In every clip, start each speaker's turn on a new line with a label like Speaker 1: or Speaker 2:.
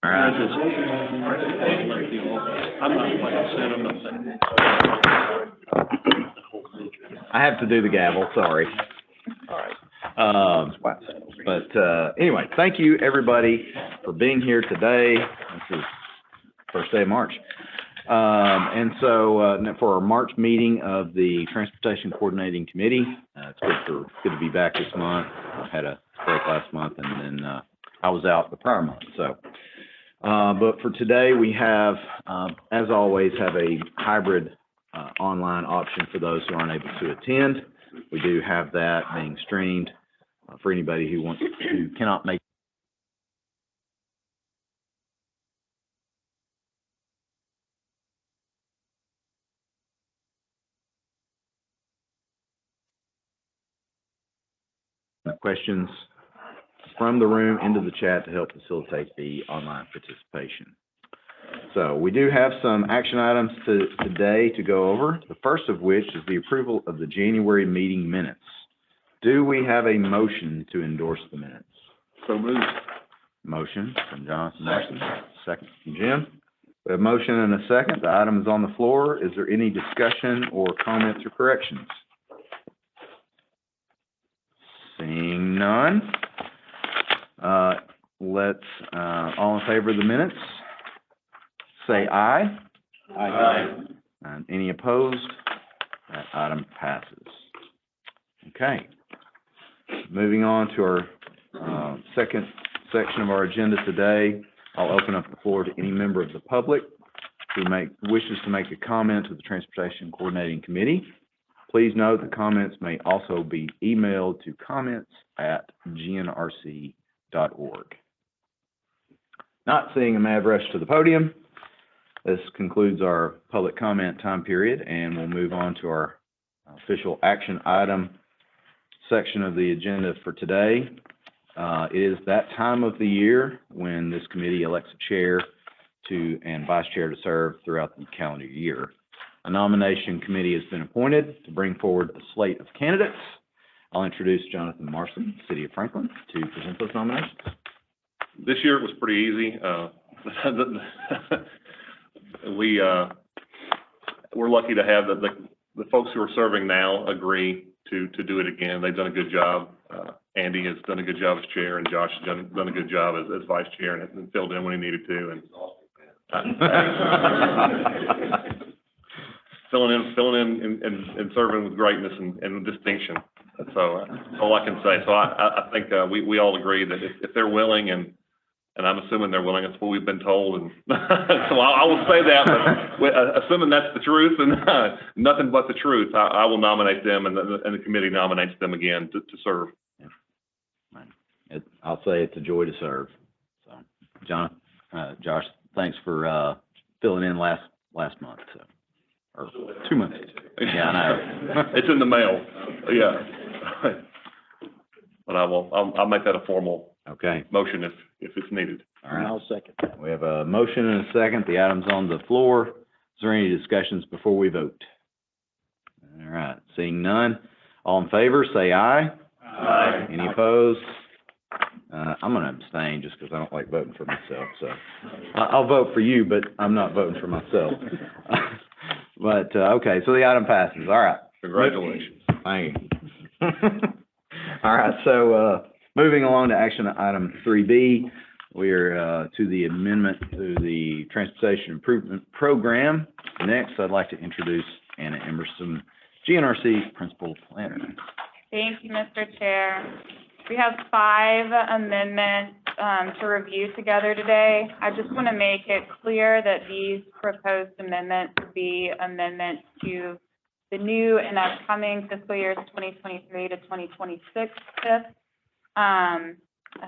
Speaker 1: All right. I have to do the gavel, sorry. All right. Anyway, thank you everybody for being here today. This is first day of March. And so for our March meeting of the Transportation Coordinating Committee, it's good to be back this month. I had a break last month, and then I was out the prior month. So, but for today, we have, as always, have a hybrid online option for those who aren't able to attend. We do have that being streamed for anybody who cannot make questions from the room into the chat to help facilitate the online participation. So we do have some action items today to go over, the first of which is the approval of the January meeting minutes. Do we have a motion to endorse the minutes?
Speaker 2: So moved.
Speaker 1: Motion from Jonathan Marson, second from Jim. We have a motion and a second. The item is on the floor. Is there any discussion or comments or corrections? Seeing none, let's, all in favor of the minutes, say aye.
Speaker 2: Aye.
Speaker 1: And any opposed? That item passes. Okay. Moving on to our second section of our agenda today, I'll open up the floor to any member of the public who wishes to make a comment to the Transportation Coordinating Committee. Please note the comments may also be emailed to comments@gnrc.org. Not seeing a mad rush to the podium, this concludes our public comment time period, and we'll move on to our official action item section of the agenda for today. It is that time of the year when this committee elects a chair and vice chair to serve throughout the calendar year. A nomination committee has been appointed to bring forward a slate of candidates. I'll introduce Jonathan Marson, City of Franklin, to present those nominations.
Speaker 2: This year it was pretty easy. We're lucky to have the folks who are serving now agree to do it again. They've done a good job. Andy has done a good job as chair, and Josh has done a good job as vice chair and filled in when he needed to. And filling in and serving with greatness and distinction. So that's all I can say. So I think we all agree that if they're willing, and I'm assuming they're willing, that's what we've been told, and so I will say that, but assuming that's the truth and nothing but the truth, I will nominate them, and the committee nominates them again to serve.
Speaker 1: Yeah. I'll say it's a joy to serve. So, Josh, thanks for filling in last month. So. Or 2 months. Yeah, I know.
Speaker 2: It's in the mail. Yeah. But I'll make that a formal motion if it's needed.
Speaker 1: All right.
Speaker 3: I'll second that.
Speaker 1: We have a motion and a second. The item's on the floor. Is there any discussions before we vote? All right. Seeing none, all in favor, say aye.
Speaker 2: Aye.
Speaker 1: Any opposed? I'm going to abstain just because I don't like voting for myself. So I'll vote for you, but I'm not voting for myself. But, okay, so the item passes. All right.
Speaker 2: Congratulations.
Speaker 1: Thank you. All right, so moving along to action item 3B, we are to the amendment to the Transportation Improvement Program. Next, I'd like to introduce Anna Emerson, GNRC Principal Planner.
Speaker 4: Thank you, Mr. Chair. We have 5 amendments to review together today. I just want to make it clear that these proposed amendments would be amendments to the new and upcoming fiscal years 2023 to 2026 TIP. I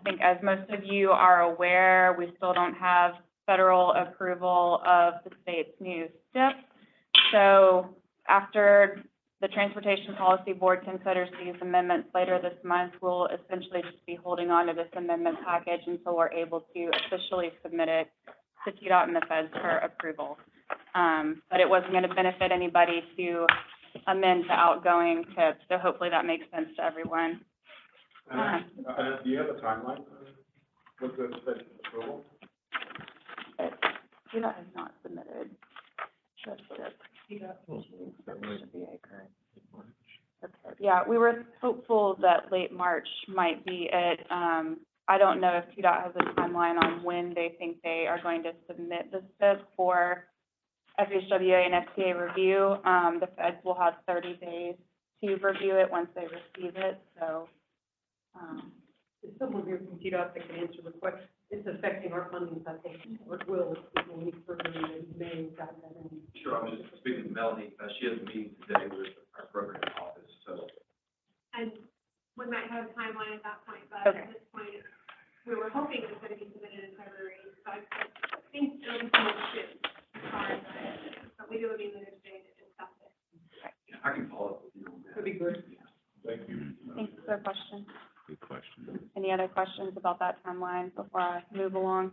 Speaker 4: think as most of you are aware, we still don't have federal approval of the state's new TIP. So after the Transportation Policy Board considers these amendments later this month, we'll essentially just be holding on to this amendment package until we're able to officially submit it to TDOT and the feds for approval. But it wasn't going to benefit anybody to amend to outgoing TIP, so hopefully that makes sense to everyone.
Speaker 5: Do you have a timeline with the approval?
Speaker 4: TDOT has not submitted the SIP. Should be accurate. Okay, yeah, we were hopeful that late March might be it. I don't know if TDOT has a timeline on when they think they are going to submit the SIP for FHWA and FTA review. The feds will have 30 days to review it once they receive it, so,
Speaker 3: Is someone here from TDOT that can answer the question? It's affecting our funding citation, or it will, if we need further, in May, got that in.
Speaker 5: Sure, I was just speaking to Melanie, she has a meeting today with our program office, so.
Speaker 6: And we might have a timeline at that point, but
Speaker 4: Okay.
Speaker 6: at this point, we were hoping it was going to be submitted in February, so I think it'll be soon, as far as I understand. But we do need another day to discuss it.
Speaker 5: Yeah, I can follow up with you on that.
Speaker 3: That'd be good.
Speaker 5: Thank you.
Speaker 4: thanks for the question.
Speaker 1: Good question.
Speaker 4: Any other questions about that timeline before I move along?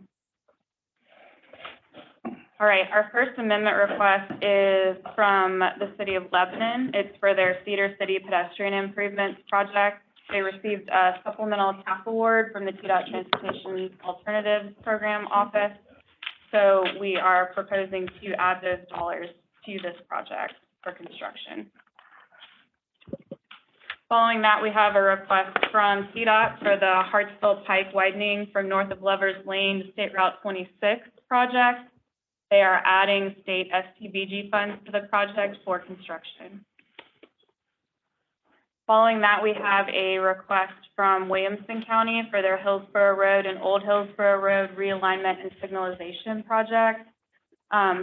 Speaker 4: All right, our First Amendment request is from the city of Lebanon. It's for their Cedar City Pedestrian Improvements Project. They received a supplemental TAP award from the TDOT Transportation Alternatives Program Office. So we are proposing to add those dollars to this project for construction. Following that, we have a request from TDOT for the Hartsville Pike widening from north of Lovers Lane to State Route 26 project. They are adding state STBG funds to the project for construction. Following that, we have a request from Williamson County for their Hillsborough Road and Old Hillsborough Road realignment and signalization project.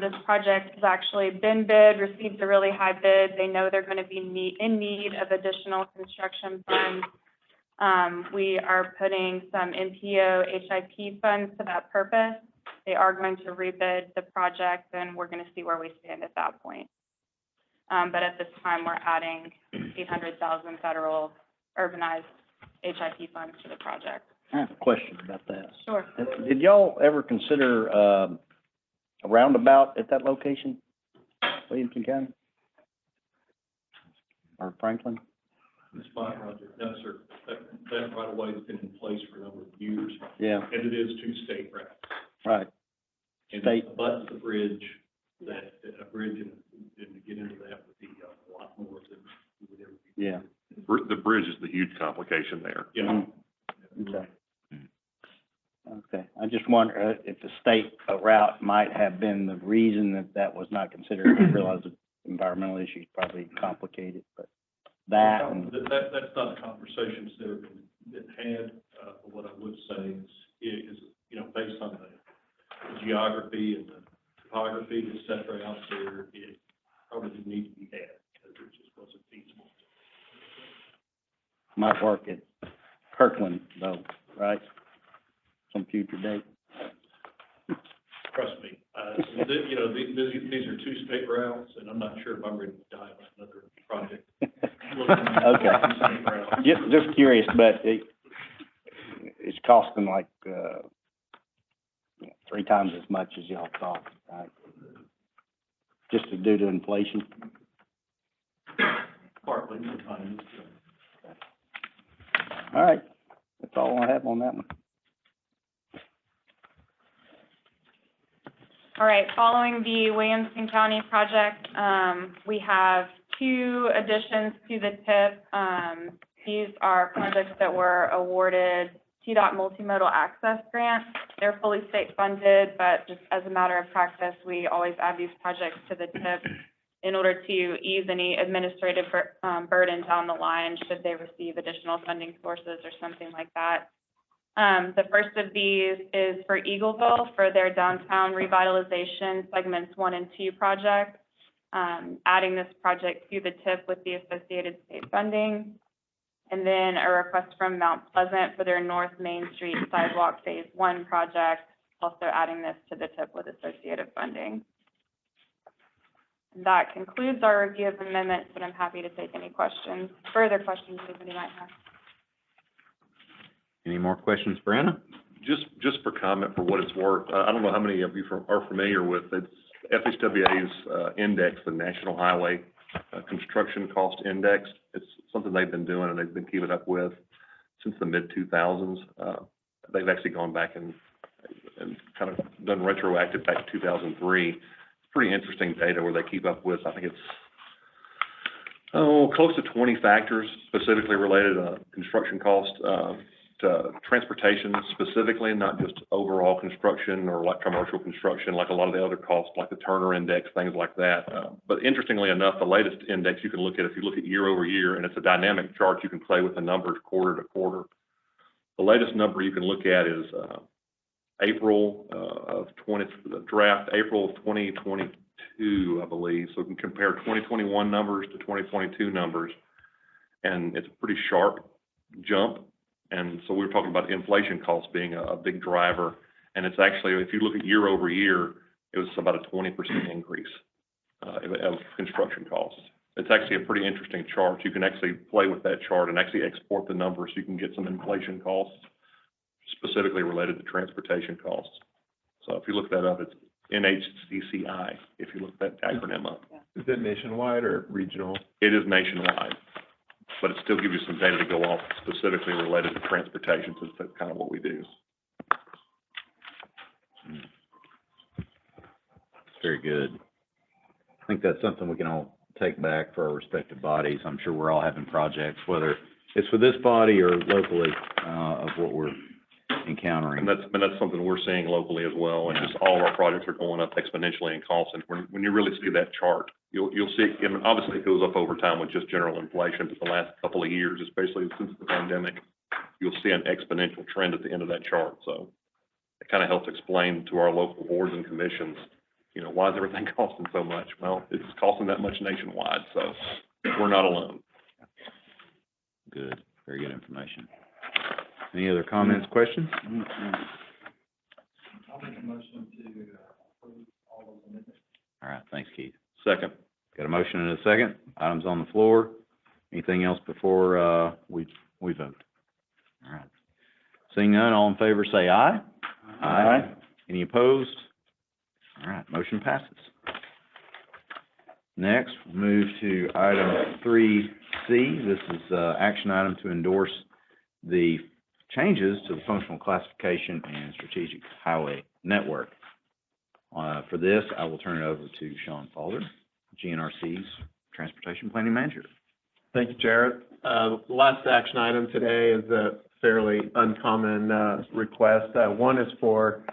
Speaker 4: This project has actually been bid, received a really high bid. They know they're going to be in need of additional construction funds. We are putting some NPO HIP funds to that purpose. They are going to rebid the project, and we're going to see where we stand at that point. But at this time, we're adding $800,000 federal urbanized HIP funds to the project.
Speaker 7: I have a question about that.
Speaker 4: Sure.
Speaker 7: Did y'all ever consider, a roundabout at that location, Williamson County? Or Franklin?
Speaker 8: Ms. Roger, no, sir. That right of way has been in place for a number of years,
Speaker 7: Yeah,
Speaker 8: and it is two state routes.
Speaker 7: right.
Speaker 8: And
Speaker 7: State.
Speaker 8: it abuts the bridge, that, a bridge, and to get into that would be a lot more than we would ever be.
Speaker 7: Yeah.
Speaker 2: The bridge is the huge complication there.
Speaker 8: Yeah.
Speaker 7: Okay. Okay, I just wonder if the state route might have been the reason that that was not considered. I realize the environmental issues probably complicated, but that and,
Speaker 8: That's not conversations that have been had, but what I would say is, you know, based on the geography and the topography, et cetera, out there, it probably didn't need to be had, because it just wasn't feasible.
Speaker 7: might work at Kirkland though, right? Some future date.
Speaker 8: Trust me, you know, these are two state routes, and I'm not sure if I'm ready to die on another project.
Speaker 7: Okay. Just curious, but it's costing like, 3 times as much as y'all thought, right? Just due to inflation?
Speaker 8: Partly sometimes.
Speaker 7: All right, that's all I have on that one.
Speaker 4: All right, following the Williamson County project, we have 2 additions to the TIP. These are projects that were awarded TDOT Multimodal Access Grant. They're fully state funded, but just as a matter of practice, we always add these projects to the TIP in order to ease any administrative burden down the line should they receive additional funding sources or something like that. The first of these is for Eagleville for their downtown revitalization segments 1 and 2 project. Adding this project to the TIP with the associated state funding. And then a request from Mount Pleasant for their North Main Street Sidewalk Phase 1 project, also adding this to the TIP with associated funding. And that concludes our review of amendments, and I'm happy to take any questions, further questions anybody might have.
Speaker 1: Any more questions for Anna?
Speaker 2: Just for comment, for what it's worth, I don't know how many of you are familiar with, it's FHWA's index, the National Highway Construction Cost Index. It's something they've been doing and they've been keeping up with since the mid-2000s. They've actually gone back and kind kind of done retroactive back to 2003. Pretty interesting data where they keep up with, I think it's, close to 20 factors specifically related to construction cost, to transportation specifically, not just overall construction or like commercial construction, like a lot of the other costs, like the Turner Index, things like that. But interestingly enough, the latest index you can look at, if you look at year over year, and it's a dynamic chart, you can play with the numbers quarter to quarter. The latest number you can look at is April the draft April of 2022, I believe. So we can compare 2021 numbers to 2022 numbers, and it's a pretty sharp jump. And so we were talking about inflation costs being a big driver, and it's actually, if you look at year over year, it was about a 20% increase of construction costs. It's actually a pretty interesting chart. You can actually play with that chart and actually export the numbers so you can get some inflation costs specifically related to transportation costs. So if you look that up, it's NHCCI, if you look that acronym up.
Speaker 9: Is it nationwide or regional?
Speaker 2: It is nationwide, but it still gives you some data to go off specifically related to transportation, since that's kind of what we do.
Speaker 1: Very good. I think that's something we can all take back for our respective bodies. I'm sure we're all having projects, whether it's for this body or locally, of what we're encountering.
Speaker 2: And that's something we're seeing locally as well, and just all of our projects are going up exponentially in cost. And when you really see that chart, you'll see, and obviously it goes up over time with just general inflation, but the last couple of years, especially since the pandemic, you'll see an exponential trend at the end of that chart. So it kind of helps explain to our local boards and commissions, why is everything costing so much? Well, it's costing that much nationwide, so we're not alone.
Speaker 1: Good, very good information. Any other comments, questions?
Speaker 5: I'll make a motion to approve all those amendments.
Speaker 1: All right, thanks, Keith.
Speaker 2: Second.
Speaker 1: Got a motion and a second. Items on the floor. Anything else before, we vote? All right. Seeing none, all in favor say aye.
Speaker 7: Aye.
Speaker 1: Any opposed? All right, motion passes. Next, we'll move to item 3C. This is, action item to endorse the changes to the functional classification and strategic highway network. For this, I will turn it over to Sean Falder, GNRC's Transportation Planning Manager.
Speaker 9: Thank you, Jarrett. The last action item today is a fairly uncommon request. One is for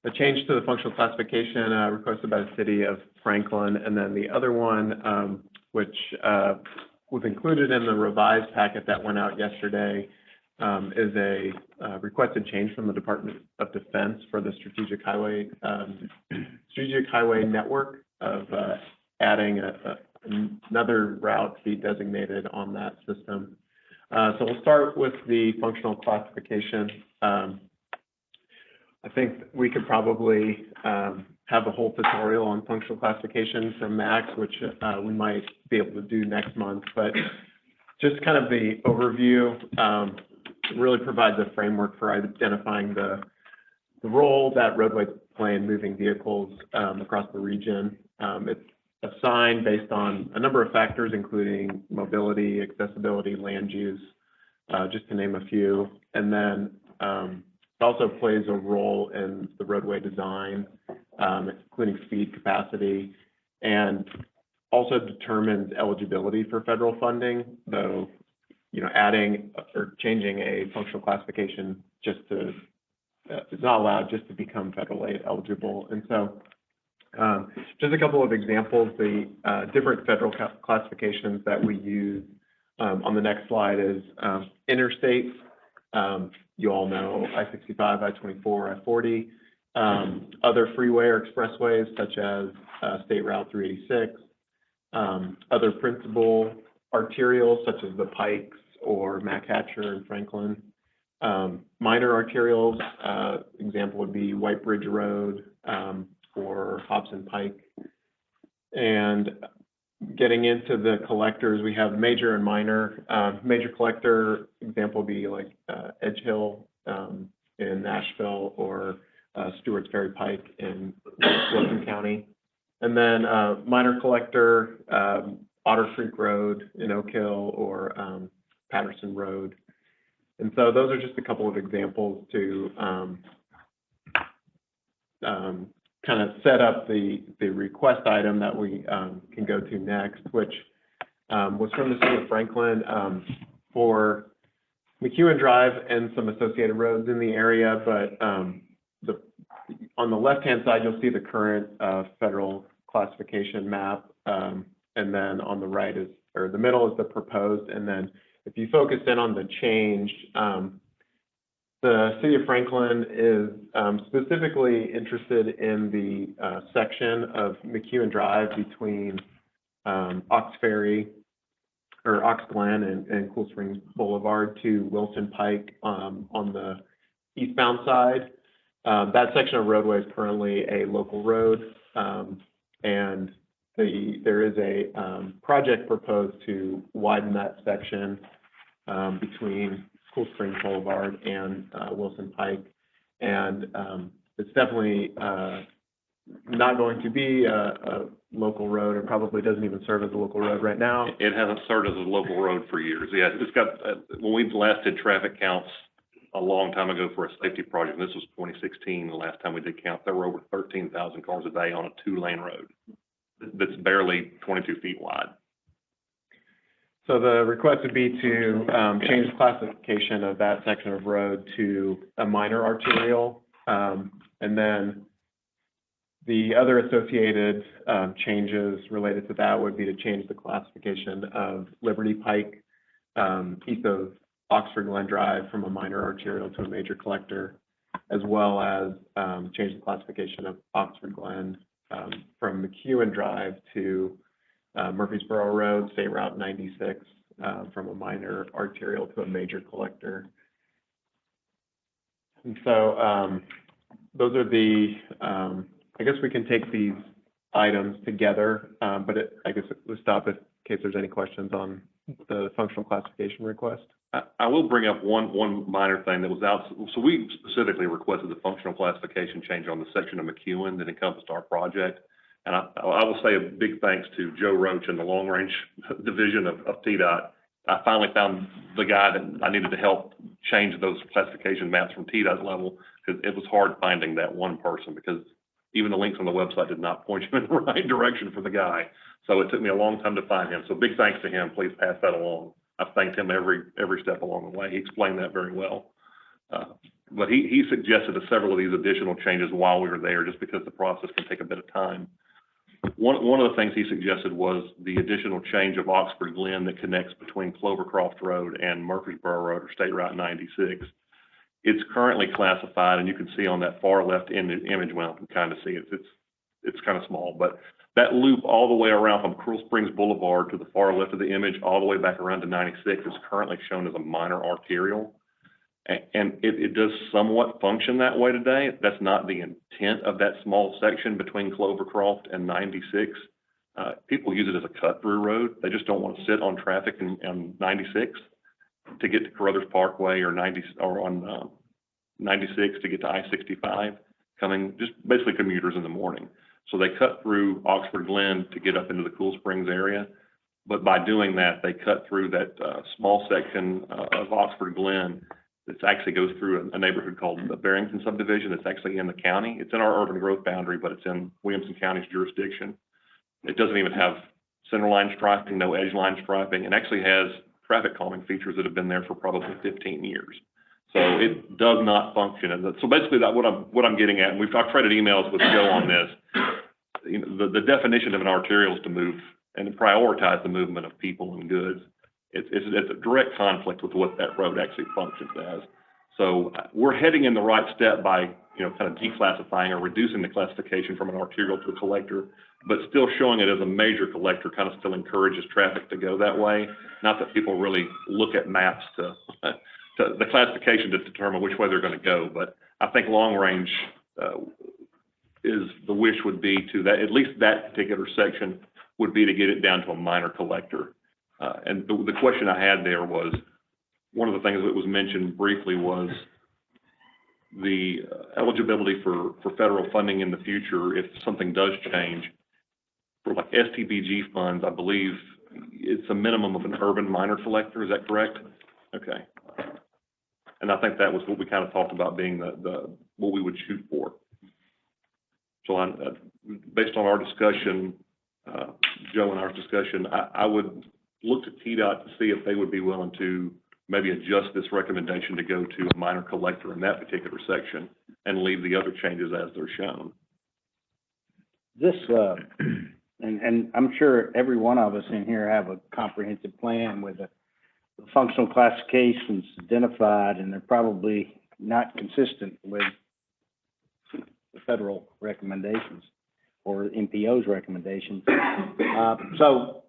Speaker 9: a change to the functional classification requested by the city of Franklin, and then the other one, which was included in the revised packet that went out yesterday, is a requested change from the Department of Defense for the strategic highway network of adding another route to be designated on that system. So we'll start with the functional classification. I think we could probably have a whole tutorial on functional classification from Max, which we might be able to do next month. But just kind of the overview really provides a framework for identifying the role that roadways play in moving vehicles across the region. It's assigned based on a number of factors, including mobility, accessibility, land use, just to name a few. And then it also plays a role in the roadway design, including speed, capacity, and also determines eligibility for federal funding, though, adding or changing a functional classification just to, is not allowed just to become federal aid eligible. And so just a couple of examples, the different federal classifications that we use on the next slide is interstate. You all know I-65, I-24, I-40, other freeway or expressways such as State Route 386, other principal arterials such as the Pikes or Mac Hatcher in Franklin, minor arterials, example would be White Bridge Road or Hobson Pike. And getting into the collectors, we have major and minor. Major collector example would be like Edge Hill in Nashville or Stewart's Ferry Pike in Wilson County. And then minor collector, Otter Creek Road in Oak Hill or Patterson Road. And so those are just a couple of examples to kind of set up the request item that we can go to next, which was from the city of Franklin for McEwen Drive and some associated roads in the area, but on the left-hand side, you'll see the current federal classification map, and then on the right is, or the middle is the proposed, and then if you focus in on the change, the city of Franklin is specifically interested in the section of McEwen Drive between Ox Ferry, or Ox Glen and Cool Springs Boulevard to Wilson Pike on the eastbound side. That section of roadway is currently a local road, and there is a project proposed to widen that section between Cool Springs Boulevard and Wilson Pike, and it's definitely not going to be a local road. It probably doesn't even serve as a local road right now.
Speaker 2: It hasn't served as a local road for years. Yeah, it's got, when we last did traffic counts a long time ago for a safety project, and this was 2016, the last time we did count, there were over 13,000 cars a day on a 2-lane road that's barely 22 feet wide.
Speaker 9: So the request would be to change the classification of that section of road to a minor arterial, and then the other associated changes related to that would be to change the classification of Liberty Pike east of Oxford Glen Drive from a minor arterial to a major collector, as well as change the classification of Oxford Glen from McEwen Drive to Murfreesboro Road, State Route 96, from a minor arterial to a major collector. And so those are the, I guess we can take these items together, but I guess we'll stop in case there's any questions on the functional classification request.
Speaker 2: I will bring up one minor thing that was out. So we specifically requested the functional classification change on the section of McEwen that encompassed our project. And I will say a big thanks to Joe Roach and the Long Range Division of TDOT. I finally found the guy that I needed to help change those classification maps from TDOT's level, because it was hard finding that one person, because even the links on the website did not point you in the right direction for the guy. So it took me a long time to find him. So big thanks to him. Please pass that along. I've thanked him every step along the way. He explained that very well. But he suggested several of these additional changes while we were there, just because the process can take a bit of time. One of the things he suggested was the additional change of Oxford Glen that connects between Clovercroft Road and Murfreesboro Road, or State Route 96. It's currently classified, and you can see on that far left image, well, you can kind of see it. It's kind of small, but that loop all the way around from Cool Springs Boulevard to the far left of the image, all the way back around to 96, is currently shown as a minor arterial. And it does somewhat function that way today. That's not the intent of that small section between Clovercroft and 96. People use it as a cut-through road. They just don't want to sit on traffic on 96 to get to Carruthers Parkway, or on 96 to get to I-65, coming, just basically commuters in the morning. So they cut through Oxford Glen to get up into the Cool Springs area. But by doing that, they cut through that small section of Oxford Glen that actually goes through a neighborhood called the Barrington subdivision. That's actually in the county. It's in our urban growth boundary, but it's in Williamson County's jurisdiction. It doesn't even have center line striping, no edge line striping, and actually has traffic calming features that have been there for probably 15 years. So it does not function. And so basically, that what I'm getting at, and I've traded emails with Joe on this. You know, the definition of an arterial is to move and prioritize the movement of people and goods. It's a direct conflict with what that road actually functions as. So we're heading in the right step by, you know, kind of declassifying or reducing the classification from an arterial to a collector, but still showing it as a major collector kind of still encourages traffic to go that way. Not that people really look at maps to the classification to determine which way they're going to go, but I think long range is the wish would be to that, at least that particular section would be to get it down to a minor collector. And the question I had there was, one of the things that was mentioned briefly was the eligibility for federal funding in the future if something does change. For like STBG funds, I believe it's a minimum of an urban minor collector. Is that correct? Okay. And I think that was what we kind of talked about being the what we would shoot for. So based on our discussion, Joe and our discussion, I would look to TDOT to see if they would be willing to maybe adjust this recommendation to go to a minor collector in that particular section and leave the other changes as they're shown.
Speaker 7: This, and I'm sure every one of us in here have a comprehensive plan with the functional classifications identified, and they're probably not consistent with the federal recommendations or MPO's recommendations. So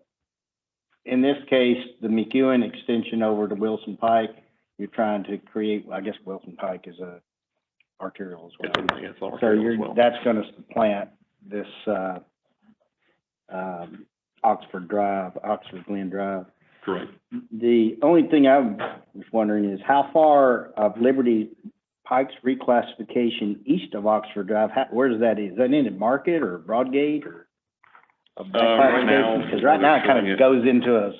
Speaker 7: in this case, the McEwen extension over to Wilson Pike, you're trying to create, I guess Wilson Pike is a arterial as well.
Speaker 2: It's all
Speaker 7: So
Speaker 2: arterial as well.
Speaker 7: that's gonna supplant this, Oxford Glen Drive.
Speaker 2: Correct.
Speaker 7: The only thing I was wondering is how far of Liberty Pike's reclassification east of Oxford Drive, where does that is? Is that in at Market or Broadgate or?
Speaker 2: Right now.
Speaker 7: Because right now it kind of goes into a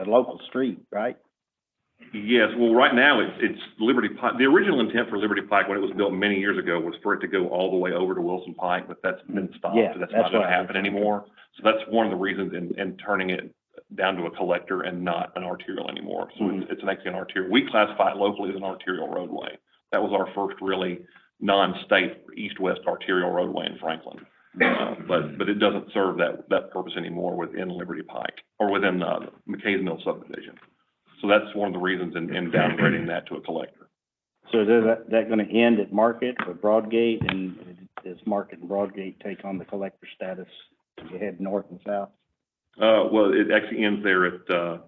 Speaker 7: local street, right?
Speaker 2: Yes, well, right now, it's Liberty Pike. The original intent for Liberty Pike, when it was built many years ago, was for it to go all the way over to Wilson Pike, but that's been stopped.
Speaker 7: Yeah,
Speaker 2: That's
Speaker 7: that's
Speaker 2: not gonna
Speaker 7: what I was
Speaker 2: happen anymore. So that's one of the reasons in turning it down to a collector and not an arterial anymore. So it's actually an arterial. We classify it locally as an arterial roadway. That was our first really non-state east-west arterial roadway in Franklin. But it doesn't serve that purpose anymore within Liberty Pike, or within, McKay's Mill subdivision. So that's one of the reasons in downgrading that to a collector.
Speaker 7: So is that gonna end at Market or Broadgate, and does Market and Broadgate take on the collector status as you head north and south?
Speaker 2: Well, it actually ends there at, let's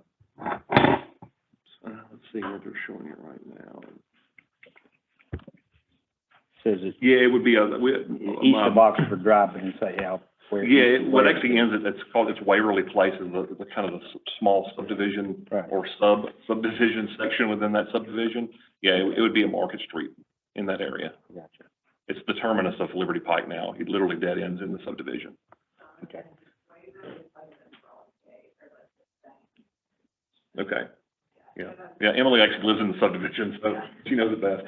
Speaker 2: see what they're showing you right now.
Speaker 7: Says it's
Speaker 2: Yeah, it would be
Speaker 7: east of Oxford Drive, and say how, where.
Speaker 2: yeah, what actually ends, it's Waverly Place, is the kind of the small subdivision
Speaker 7: Right.
Speaker 2: or subdivision section within that subdivision. Yeah, it would be a Market Street in that area.
Speaker 7: Gotcha,
Speaker 2: It's the terminus of Liberty Pike now. It literally dead ends in the subdivision.
Speaker 7: okay.
Speaker 2: Okay. Yeah. Yeah, Emily actually lives in the subdivision, so she knows it best.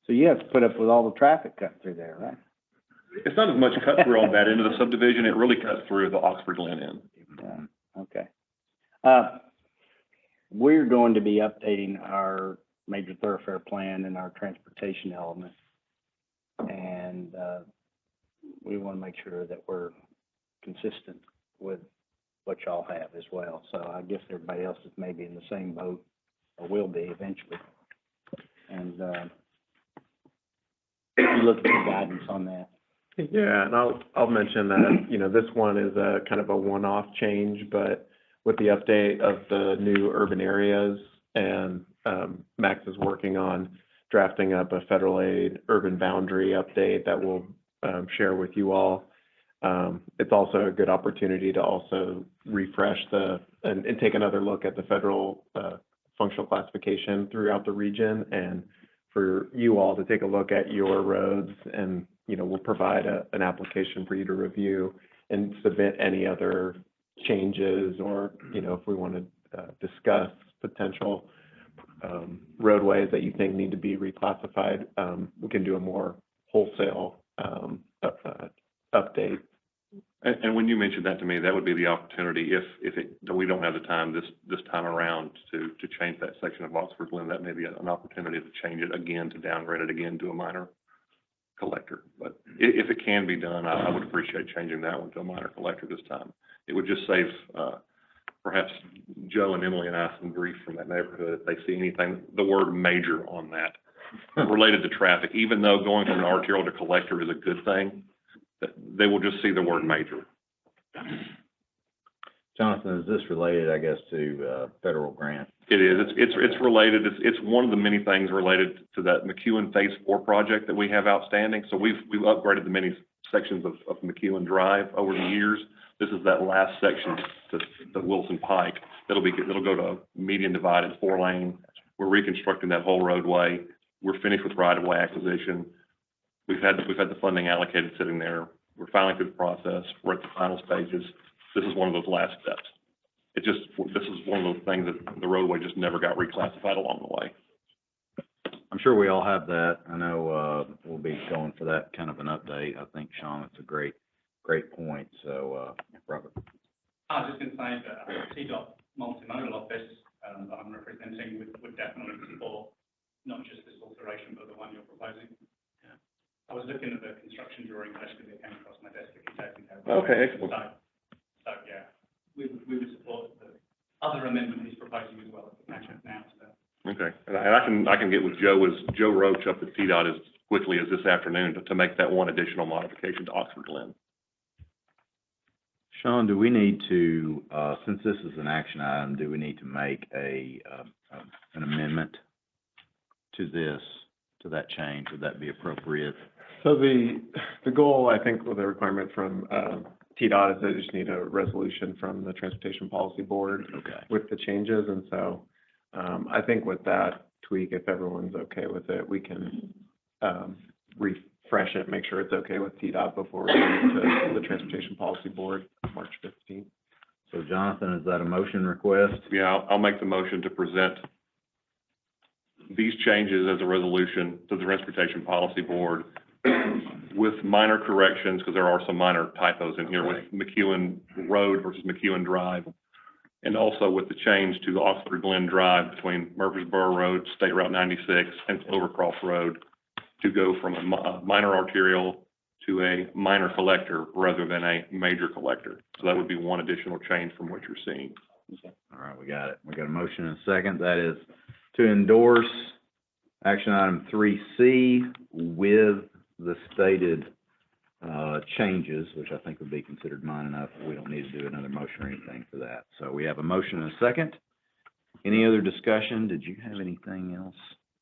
Speaker 7: So you have to put up with all the traffic cut through there, right?
Speaker 2: It's not as much cut through on that end of the subdivision. It really cuts through the Oxford Glen end.
Speaker 7: Yeah, okay. We're going to be updating our major thoroughfare plan and our transportation element. And, we want to make sure that we're consistent with what y'all have as well. So I guess everybody else is maybe in the same boat, or will be eventually. And, you look at the guidance on that.
Speaker 9: Yeah, and I'll mention that, this one is a kind of a one-off change, but with the update of the new urban areas, and Max is working on drafting up a federal aid urban boundary update that we'll share with you all. It's also a good opportunity to also refresh and take another look at the federal functional classification throughout the region, and for you all to take a look at your roads, and, we'll provide an application for you to review and submit any other changes, or, if we want to discuss potential roadways that you think need to be reclassified, we can do a more wholesale update.
Speaker 2: And when you mentioned that to me, that would be the opportunity if we don't have the time this time around to change that section of Oxford Glen. That may be an opportunity to change it again, to downgrade it again to a minor collector. But if it can be done, I would appreciate changing that one to a minor collector this time. It would just save perhaps Joe and Emily and I some grief from that neighborhood if they see anything, the word major on that related to traffic. Even though going from an arterial to collector is a good thing, they will just see the word major.
Speaker 1: Jonathan, is this related, I guess, to federal grant?
Speaker 2: It is. It's related. It's one of the many things related to that McEwen Phase 4 project that we have outstanding. So we've upgraded the many sections of McEwen Drive over the years. This is that last section to Wilson Pike. It'll go to median divided 4-lane. We're reconstructing that whole roadway. We're finished with right-of-way acquisition. We've had the funding allocated sitting there. We're filing through the process. We're at the final stages. This is one of those last steps. This is one of those things that the roadway just never got reclassified along the way.
Speaker 1: I'm sure we all have that. I know, we'll be going for that kind of an update. I think, Sean, it's a great point, so, Robert.
Speaker 10: I was just going to say that TDOT multimodal office that I'm representing would definitely support not just this alteration, but the one you're proposing.
Speaker 1: Yeah.
Speaker 10: I was looking at the construction drawing actually that came across my desk a few days ago.
Speaker 2: Okay, excellent.
Speaker 10: So yeah, we would support the other amendment he's proposing as well, if we catch up now. So.
Speaker 2: Okay, and I can get with Joe Roach up at TDOT as quickly as this afternoon to make that one additional modification to Oxford Glen.
Speaker 1: Sean, do we need to, since this is an action item, do we need to make an amendment to that change? Would that be appropriate?
Speaker 9: So the goal, I think, with the requirement from, TDOT is that you just need a resolution from the Transportation Policy Board
Speaker 1: Okay.
Speaker 9: with the changes, and so, I think with that tweak, if everyone's okay with it, we can, refresh it, make sure it's okay with TDOT before we go to the Transportation Policy Board, March 15th.
Speaker 1: So Jonathan, is that a motion request?
Speaker 2: Yeah, I'll make the motion to present these changes as a resolution to the Transportation Policy Board with minor corrections, because there are some minor typos in here with McEwen Road versus McEwen Drive, and also with the change to Oxford Glen Drive between Murfreesboro Road, State Route 96, and Clovercroft Road, to go from a minor arterial to a minor collector rather than a major collector. So that would be one additional change from what you're seeing.
Speaker 1: All right, we got it. We got a motion and a second. That is to endorse action item 3C with the stated changes, which I think would be considered minor enough. We don't need to do another motion or anything for that. So we have a motion and a second. Any other discussion? Did you have anything else?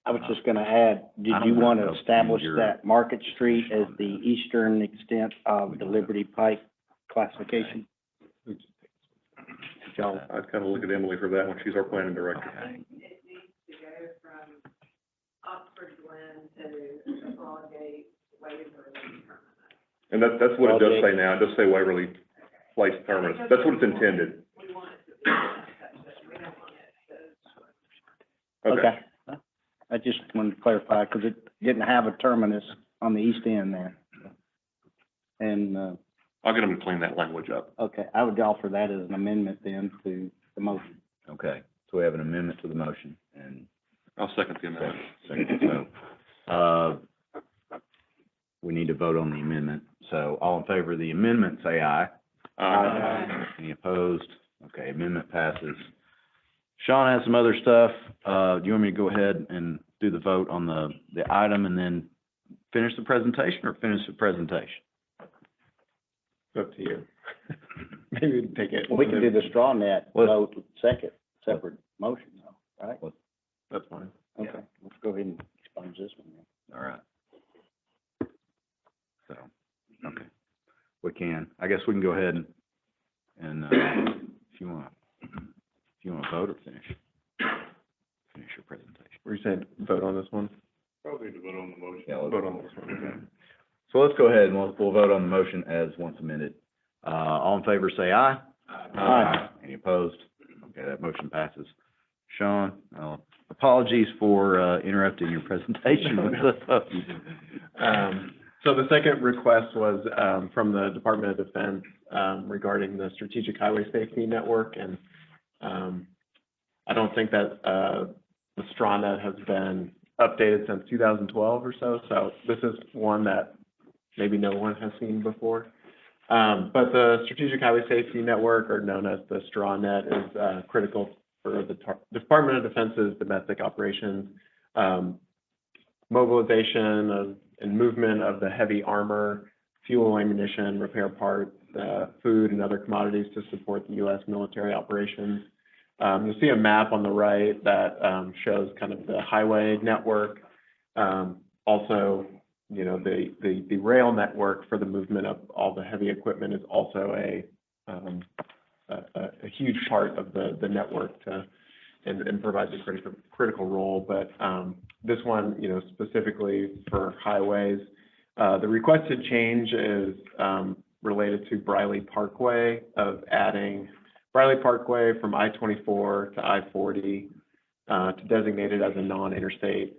Speaker 7: I was just gonna add, did you want to establish that Market Street as the eastern extent of the Liberty Pike classification? Y'all,
Speaker 2: I'd kind of look at Emily for that one. She's our planning director.
Speaker 1: Okay.
Speaker 3: It needs to go from Oxford Glen to Broadgate, Waverly Terminus.
Speaker 2: And that's what it does say now. It does say Waverly Place Terminus. That's what it's intended.
Speaker 3: We want it to be such that we don't want it to.
Speaker 7: okay. I just wanted to clarify, because it didn't have a terminus on the east end there. And,
Speaker 2: I'll get them to clean that language up.
Speaker 7: okay, I would offer that as an amendment then to the motion.
Speaker 1: Okay, so we have an amendment to the motion, and
Speaker 2: I'll second the amendment.
Speaker 1: second, so, we need to vote on the amendment. So all in favor of the amendment, say aye. Any opposed? Okay, amendment passes. Sean has some other stuff. Do you want me to go ahead and do the vote on the item and then finish the presentation, or finish the presentation?
Speaker 9: It's up to you. Maybe we'd take it.
Speaker 7: Well, we can do the straw net vote second, separate motion though, right?
Speaker 9: That's fine.
Speaker 7: Okay, let's go ahead and expunge this one then.
Speaker 1: All right. So, okay, we can. I guess we can go ahead and if you want to vote or finish your presentation.
Speaker 9: Were you saying vote on this one?
Speaker 8: Probably to vote on the motion.
Speaker 1: Yeah, let's
Speaker 9: Vote on this one, okay.
Speaker 1: So let's go ahead and we'll vote on the motion as once amended. All in favor, say aye.
Speaker 7: Aye.
Speaker 1: Any opposed? Okay, that motion passes. Sean, apologies for interrupting your presentation with us.
Speaker 9: So the second request was, from the Department of Defense, regarding the Strategic Highway Safety Network, and, I don't think that, the straw net has been updated since 2012 or so, so this is one that maybe no one has seen before. But the Strategic Highway Safety Network, or known as the straw net, is, critical for the Department of Defense's domestic operations, mobilization of and movement of the heavy armor, fuel, ammunition, repair parts, food, and other commodities to support the U.S. military operations. You'll see a map on the right that shows kind of the highway network. Also, you know, the rail network for the movement of all the heavy equipment is also a huge part of the network and provides a critical role. But this one, you know, specifically for highways, the requested change is related to Briley Parkway, of adding Briley Parkway from I-24 to I-40 to designate it as a non-interstate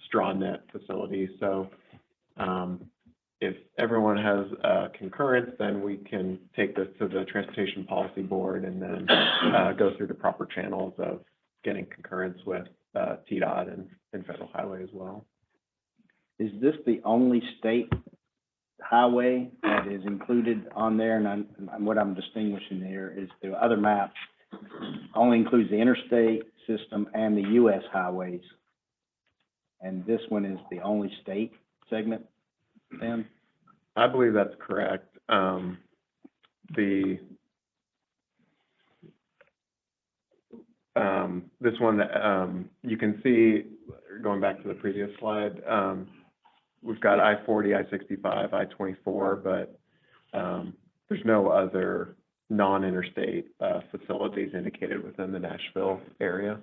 Speaker 9: straw net facility. So If everyone has concurrence, then we can take this to the Transportation Policy Board and then go through the proper channels of getting concurrence with TDOT and Federal Highway as well.
Speaker 7: Is this the only state highway that is included on there? And what I'm distinguishing there is the other map only includes the interstate system and the US highways. And this one is the only state segment then?
Speaker 9: I believe that's correct. This one, you can see, going back to the previous slide, we've got I-40, I-65, I-24, but there's no other non-interstate facilities indicated within the Nashville area.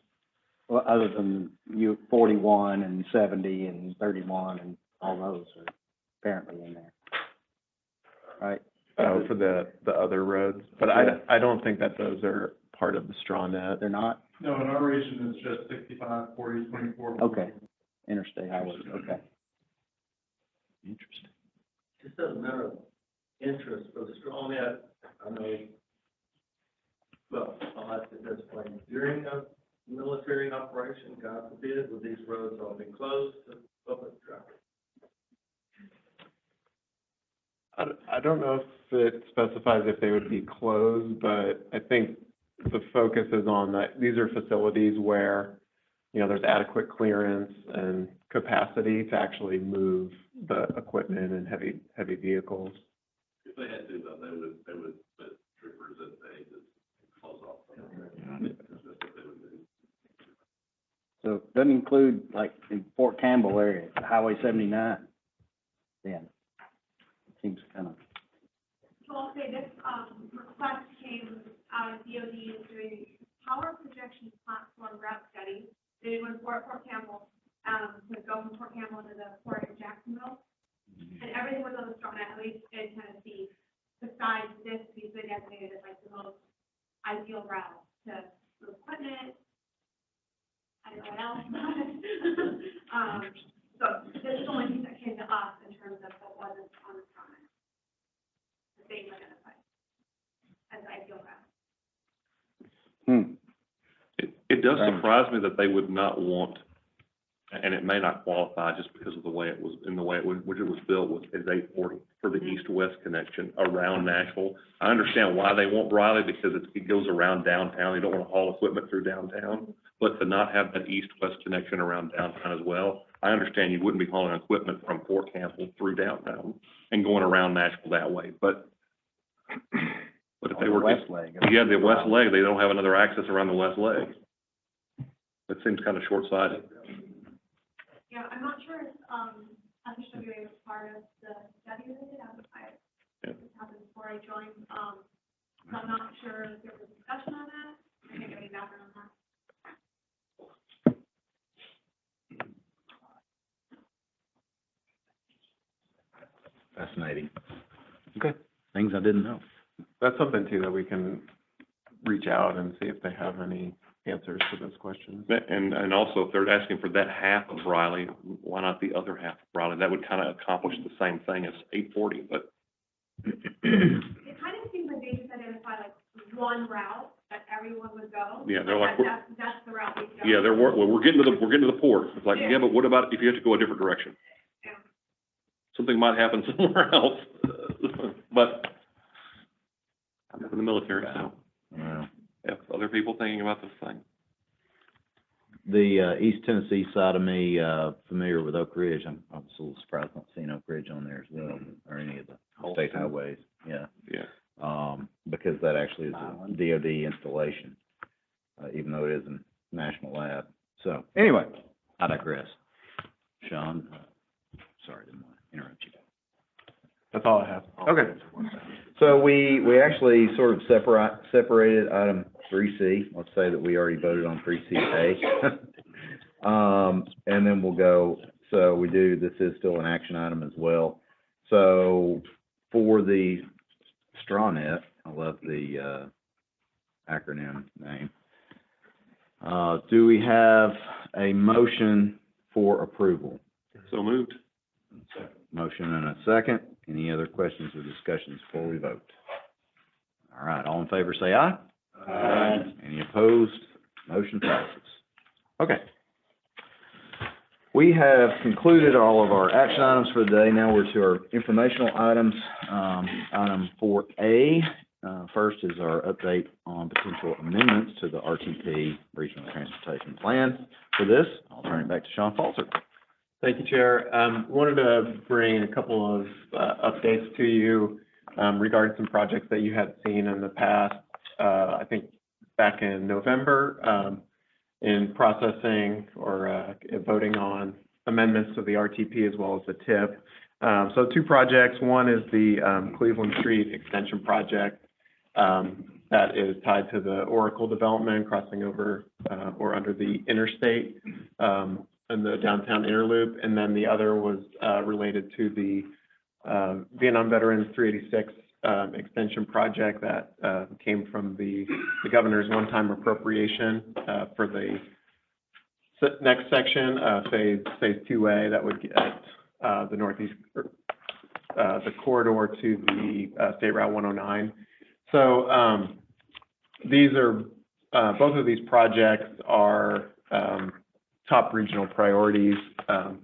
Speaker 7: Well, other than 41 and 70 and 31 and all those are apparently in there, right?
Speaker 9: For the other roads, but I don't think that those are part of the straw net.
Speaker 7: They're not?
Speaker 8: No, in our region, it's just 65, 40, 24.
Speaker 7: Okay, interstate highways, okay.
Speaker 1: Interesting.
Speaker 5: Just as a matter of interest for the straw net, I know, well, I'll ask it this way. During a military operation, God forbid, would these roads all be closed to public traffic?
Speaker 9: I don't know if it specifies if they would be closed, but I think the focus is on that these are facilities where, you know, there's adequate clearance and capacity to actually move the equipment and heavy vehicles.
Speaker 5: If they had to, though, they would put troopers at the edges and close off.
Speaker 7: So it doesn't include, like, in Fort Campbell area, Highway 79, then? Seems kind of...
Speaker 6: So I'll say this, request came out of DOD is doing power projection platform route study. They did one for Fort Campbell, to go from Fort Campbell to the port in Jacksonville. And everything was on the straw net, at least in Tennessee, besides this, these been designated as like the most ideal route to move equipment. I don't know what else, but, so this is the only thing that came to us in terms of what wasn't on the straw net. The thing identified as the ideal route.
Speaker 2: It does surprise me that they would not want, and it may not qualify just because of the way it was, which it was built was as 840 for the east-west connection around Nashville. I understand why they want Briley, because it goes around downtown. They don't want to haul equipment through downtown, but to not have that east-west connection around downtown as well, I understand you wouldn't be hauling equipment from Fort Campbell through downtown and going around Nashville that way, but if they were,
Speaker 7: west leg.
Speaker 2: yeah, the west leg, they don't have another access around the west leg. That seems kind of short-sighted.
Speaker 6: Yeah, I'm not sure if, FHWA was part of the study they did, this happened before I joined, so I'm not sure if there was a discussion on that, I think any background on that.
Speaker 1: Fascinating. Okay, things I didn't know.
Speaker 9: That's something too that we can reach out and see if they have any answers to those questions.
Speaker 2: And also, if they're asking for that half of Riley, why not the other half of Riley? That would kind of accomplish the same thing as 840, but.
Speaker 6: It kind of seems like they just identify like one route that everyone would go.
Speaker 2: Yeah, they're like,
Speaker 6: That's the route we go.
Speaker 2: yeah, we're getting to the port. It's like, yeah, but what about if you have to go a different direction?
Speaker 6: Yeah.
Speaker 2: Something might happen somewhere else, but I'm in the military, so
Speaker 1: Wow.
Speaker 2: have other people thinking about this thing.
Speaker 1: The East Tennessee side of me, familiar with Oak Ridge. I'm a little surprised not seeing Oak Ridge on there as well, or any of the state highways. Yeah.
Speaker 2: Yeah.
Speaker 1: Because that actually is a DOD installation, even though it is a national lab. So, anyway, I digress. Sean, sorry, didn't want to interrupt you.
Speaker 9: That's all I have. Okay.
Speaker 1: So we actually sort of separated item 3C. Let's say that we already voted on 3CA. And then we'll go, so this is still an action item as well. So for the straw net, I love the acronym name. Do we have a motion for approval?
Speaker 2: So moved.
Speaker 1: Motion Motion and a second. Any other questions or discussions before we vote? All right, all in favor say aye.
Speaker 7: Aye.
Speaker 1: Any opposed? Motion passes. Okay. We have concluded all of our action items for the day. Now we're to our informational items. Item 4A, first is our update on potential amendments to the RTP Regional Transportation Plan. For this, I'll turn it back to Sean Falter.
Speaker 9: Thank you, Chair. Wanted to bring a couple of updates to you regarding some projects that you had seen in the past. I think back in November, in processing or voting on amendments to the RTP as well as the TIP. So two projects. One is the Cleveland Street Extension Project that is tied to the Oracle development crossing over or under the interstate in the downtown Interloop. And then the other was related to the Vietnam Veterans 386 extension project that came from the governor's one-time appropriation for the next section, phase 2A, that would get the northeast, the corridor to the State Route 109. So these are, both of these projects are top regional priorities.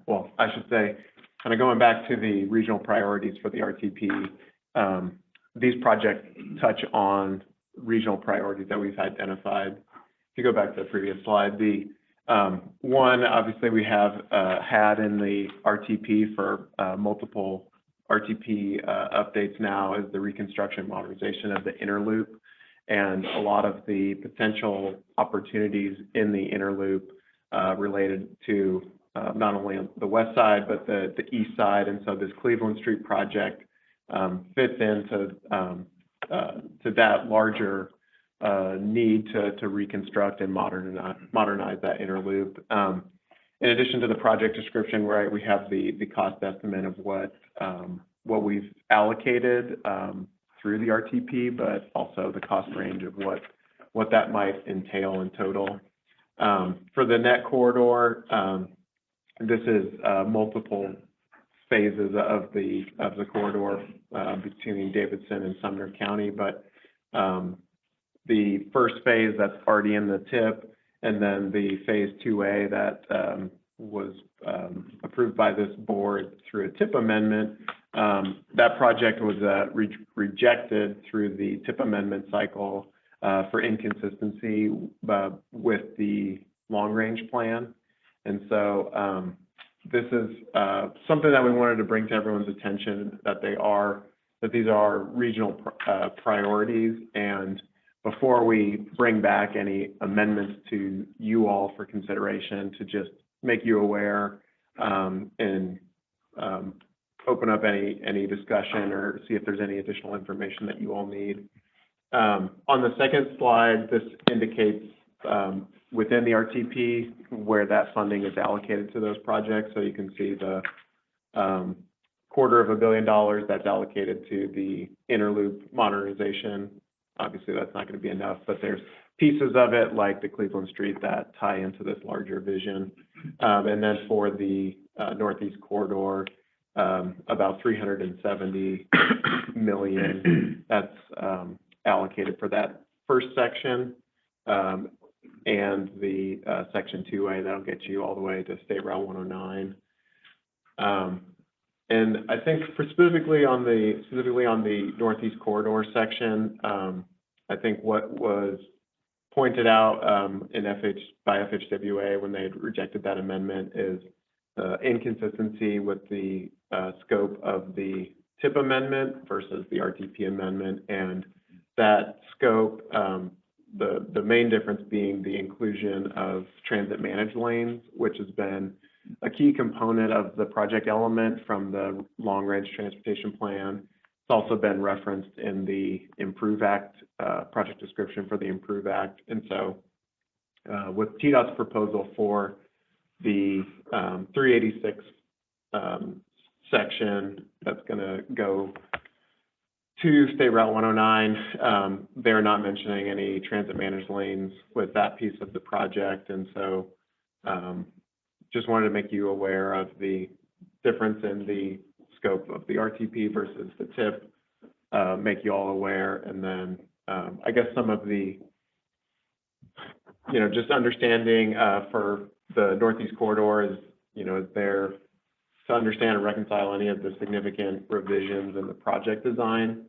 Speaker 9: Well, I should say, kind of going back to the regional priorities for the RTP, these projects touch on regional priorities that we've identified. If you go back to the previous slide, the one, obviously, we have had in the RTP for multiple RTP updates now is the reconstruction modernization of the Interloop, and a lot of the potential opportunities in the Interloop related to not only the west side, but the east side. And so this Cleveland Street project fits into to that larger need to reconstruct and modernize that Interloop. In addition to the project description, right, we have the cost estimate of what we've allocated through the RTP, but also the cost range of what that might entail in total. For the net corridor, this is multiple phases of the corridor between Davidson and Sumner County, but the first phase that's already in the TIP, and then the phase 2A that was approved by this board through a TIP amendment. That project was rejected through the TIP amendment cycle for inconsistency with the long-range plan. And so this is something that we wanted to bring to everyone's attention, that these are regional priorities. And before we bring back any amendments to you all for consideration, to just make you aware and open up any discussion or see if there's any additional information that you all need. On the second slide, this indicates within the RTP where that funding is allocated to those projects. So you can see the $250 million that's allocated to the Interloop modernization. Obviously, that's not going to be enough, but there's pieces of it like the Cleveland Street that tie into this larger vision. And then for the Northeast Corridor, about $370 million that's allocated for that first section, and the Section 2A that'll get you all the way to State Route 109. And I think specifically on the Northeast Corridor section, I think what was pointed out by FHWA when they had rejected that amendment is inconsistency with the scope of the TIP amendment versus the RTP amendment, and that scope, the main difference being the inclusion of transit managed lanes, which has been a key component of the project element from the Long Range Transportation Plan. It's also been referenced in the Improve Act, project description for the Improve Act. And so with TDOT's proposal for the 386 section that's going to go to State Route 109, they're not mentioning any transit managed lanes with that piece of the project. And so just wanted to make you aware of the difference in the scope of the RTP versus the TIP, make you all aware. And then, I guess some of the, just understanding, for the Northeast Corridor is, is there to understand and reconcile any of the significant revisions in the project design,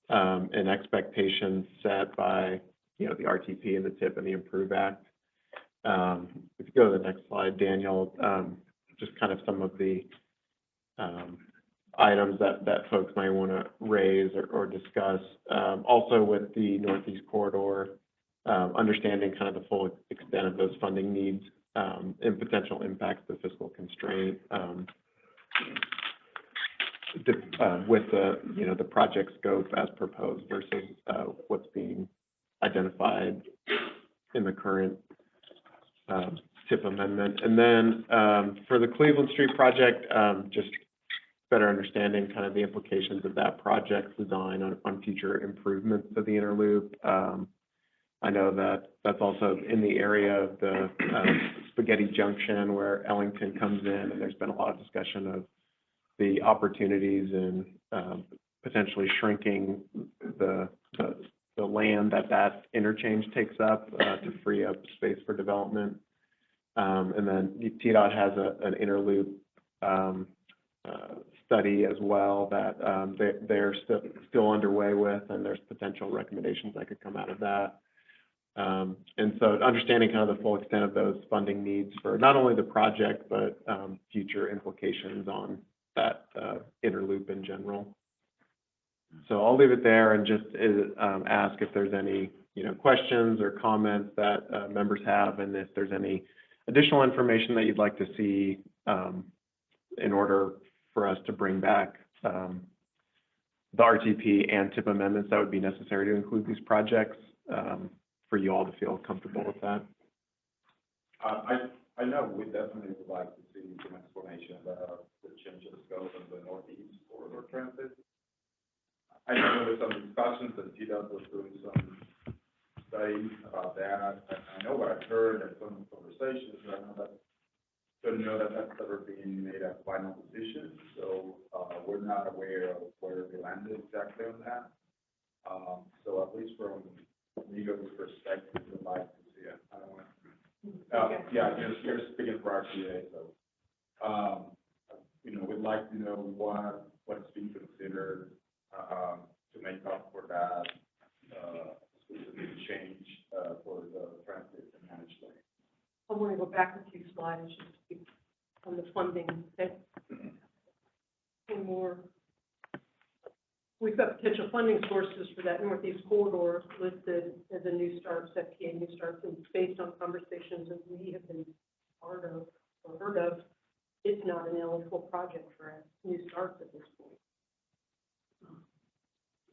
Speaker 9: and expectations set by, the RTP and the TIP and the Improve Act. If you go to the next slide, Daniel, just kind of some of the items that folks might want to raise or discuss. Also with the Northeast Corridor, understanding kind of the full extent of those funding needs, and potential impacts to fiscal constraint, with the project scope as proposed versus what's being identified in the current TIP amendment. And then for the Cleveland Street project, just better understanding kind of the implications of that project design on future improvements to the inner loop. I know that that's also in the area of the Spaghetti Junction where Ellington comes in, and there's been a lot of discussion of the opportunities in potentially shrinking the land that interchange takes up to free up space for development. And then TDOT has an inner loop study as well that they're still underway with, and there's potential recommendations that could come out of that. And so understanding kind of the full extent of those funding needs for not only the project, but future implications on that inner loop in general. So I'll leave it there and just ask if there's any questions or comments that members have, and if there's any additional information that you'd like to see in order for us to bring back the RTP and TIP amendments that would be necessary to include these projects, for you all to feel comfortable with that.
Speaker 11: I know we definitely would like to see some explanation about the change of scope of the Northeast Corridor transit. I know there were some discussions that TDOT was doing some studies about that. I know what I've heard and some conversations, but I don't know that that's ever been made a final decision. So we're not aware of where we landed exactly on that. So at least from legal perspective, we'd like to see it. I don't want to. Yeah, you're speaking for RTA, so we'd like to know what's being considered to make up for that specific change for the transit and managed lane.
Speaker 3: I want to go back a few slides just on the funding. One more. We've got potential funding sources for that Northeast Corridor listed as a new starts, FTA new starts, and based on conversations that we have been part of or heard of, it's not an eligible project for new starts at this point.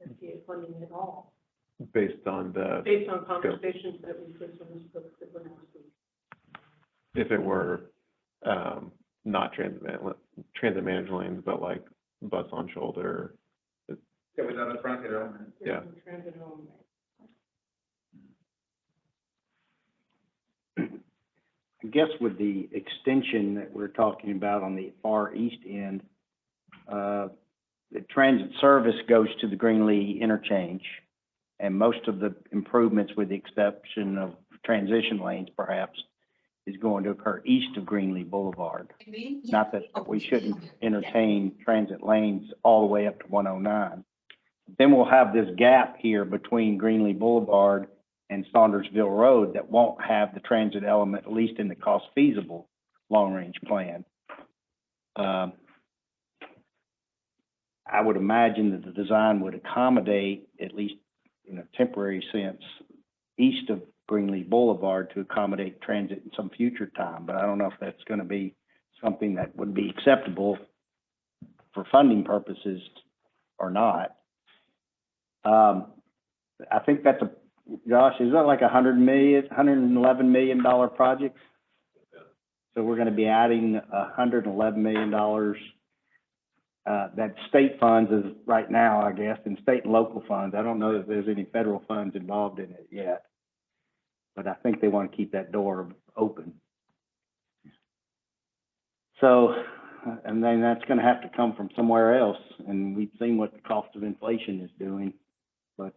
Speaker 3: FTA funding at all.
Speaker 9: Based on
Speaker 3: conversations that we put on this book that were last week.
Speaker 9: If it were not transit managed lanes, but like bus on shoulder.
Speaker 11: Yeah, without a transit element.
Speaker 9: Yeah.
Speaker 3: Transit element.
Speaker 7: I guess with the extension that we're talking about on the far east end, the transit service goes to the Greenlee interchange, and most of the improvements, with the exception of transition lanes perhaps, is going to occur east of Greenlee Boulevard. Not that we shouldn't entertain transit lanes all the way up to 109. Then we'll have this gap here between Greenlee Boulevard and Saundersville Road that won't have the transit element, at least in the cost feasible long-range plan. I would imagine that the design would accommodate, at least in a temporary sense, east of Greenlee Boulevard to accommodate transit in some future time, but I don't know if that's going to be something that would be acceptable for funding purposes or not. I think that's Josh, is that like $111 million project? So we're going to be adding $111 million, that state funds is right now, I guess, and state and local funds. I don't know if there's any federal funds involved in it yet, but I think they want to keep that door open. So and then that's gonna have to come from somewhere else, and we've seen what the cost of inflation is doing, but,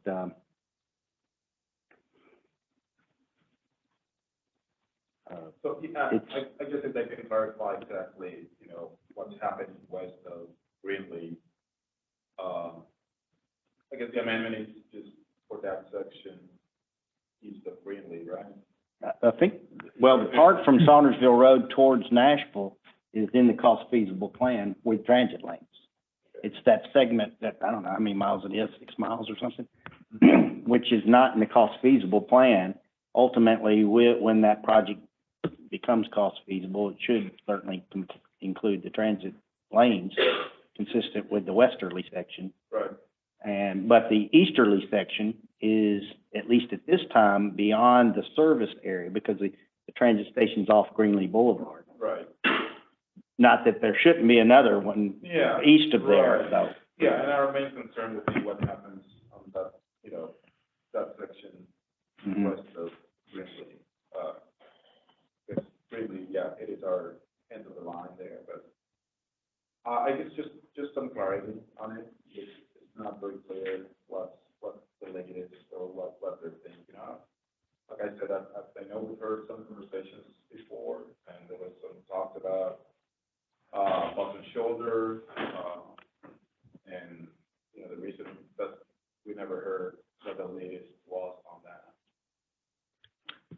Speaker 11: So, yeah,
Speaker 7: It's-
Speaker 11: I guess if they can clarify exactly, you know, what's happening west of Greenlee. I guess the amendment is just for that section east of Greenlee, right?
Speaker 7: I think, well, the part from Saundersville Road towards Nashville is in the cost feasible plan with transit lanes. It's that segment that, I don't know how many miles it is, 6 miles or something, which is not in the cost feasible plan. Ultimately, when that project becomes cost feasible, it should certainly include the transit lanes consistent with the westerly section.
Speaker 11: Right.
Speaker 7: But the easterly section is, at least at this time, beyond the service area because the transit station's off Greenlee Boulevard.
Speaker 11: Right.
Speaker 7: Not that there shouldn't be another one
Speaker 11: Yeah.
Speaker 7: east of there,
Speaker 11: Right.
Speaker 7: though.
Speaker 11: Yeah, and our main concern would be what happens on that, you know, that section
Speaker 7: Mhm.
Speaker 11: west of Greenlee. Because Greenlee, yeah, it is our end of the line there, but, I guess just some clarity on it. It's not very clear what the limit is or what they're thinking of. Like I said, I know we've heard some conversations before, and there was some talk about, bump and shoulder, and, you know, the reason that we never heard what the latest was on that.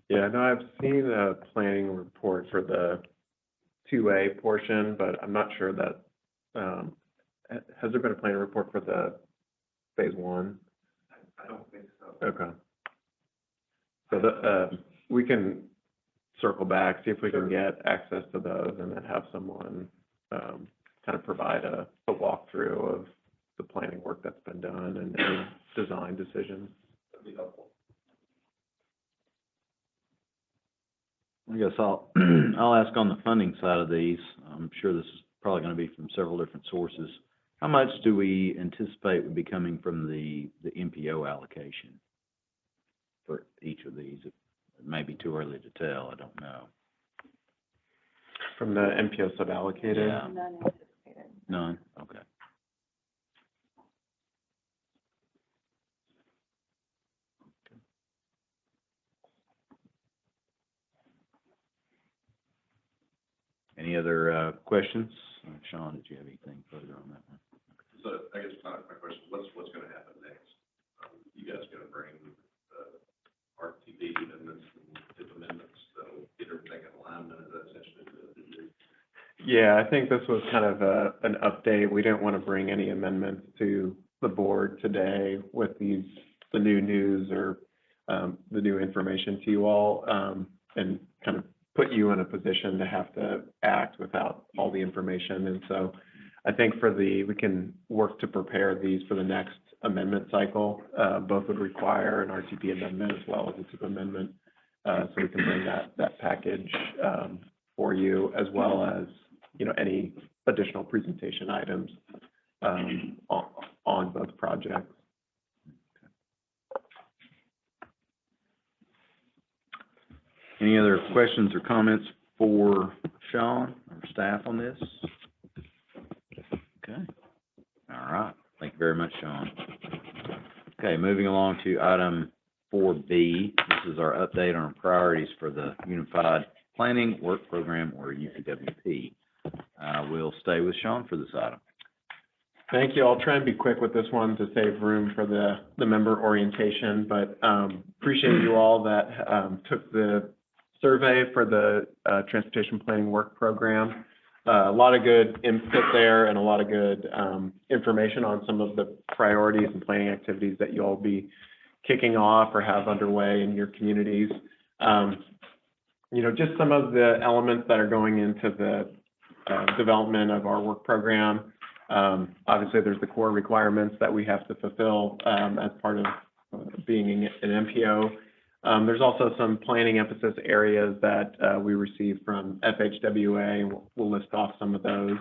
Speaker 9: Yeah, no, I've seen a planning report for the 2A portion, but I'm not sure that, has there been a planning report for the phase 1?
Speaker 11: I don't think so.
Speaker 9: Okay. So we can circle back, see if we can get access to those, and then have someone, kind of provide a walkthrough of the planning work that's been done and any design decisions.
Speaker 11: That'd be helpful.
Speaker 1: I guess I'll ask on the funding side of these. I'm sure this is probably gonna be from several different sources. How much do we anticipate would be coming from the MPO allocation for each of these? It may be too early to tell, I don't know.
Speaker 9: From the MPO suballocated?
Speaker 1: Yeah.
Speaker 4: None anticipated.
Speaker 1: None? Okay. Any other, questions? Sean, did you have anything further on that one?
Speaker 2: So I guess my question, what's gonna happen next? You guys gonna bring RTP amendments and tip amendments, so get everything in alignment, is that essentially the?
Speaker 9: Yeah, I think this was kind of an update. We didn't want to bring any amendments to the board today with the new news or, the new information to you all, and kind of put you in a position to have to act without all the information. And so I think we can work to prepare these for the next amendment cycle. Both would require an RTP amendment as well as a TIP amendment. So we can bring that package, for you, as well as, you know, any additional presentation items, on both projects.
Speaker 1: Any other questions or comments for Sean or staff on this? Okay. All right. Thank you very much, Sean. Okay, moving along to item 4B. This is our update on priorities for the Unified Planning Work Program, or UPWP. We'll stay with Sean for this item.
Speaker 9: Thank you. I'll try and be quick with this one to save room for the member orientation, but appreciate you all that took the survey for the Transportation Planning Work Program. A lot of good input there and a lot of good information on some of the priorities and planning activities that you'll be kicking off or have underway in your communities. You know, just some of the elements that are going into the development of our work program. Obviously, there's the core requirements that we have to fulfill as part of being an MPO. There's also some planning emphasis areas that we received from FHWA, and we'll list off some of those.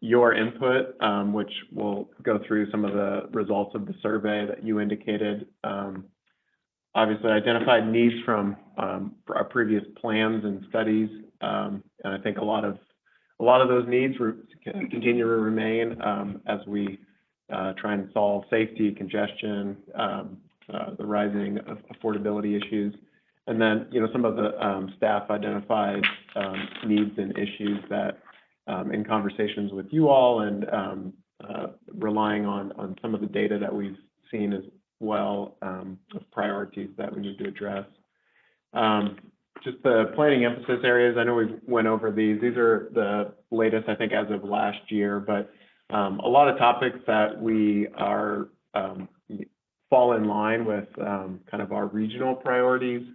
Speaker 9: Your input, which will go through some of the results of the survey that you indicated. Obviously, identified needs from our previous plans and studies, and I think a lot of a lot of those needs continue to remain, as we, try and solve safety, congestion, the rising of affordability issues. And then, some of the, staff identified, needs and issues that, in conversations with you all and, relying on some of the data that we've seen as well, of priorities that we need to address. Just the planning emphasis areas, I know we went over these. These are the latest, I think, as of last year, but a lot of topics that we are fall in line with kind of our regional priorities.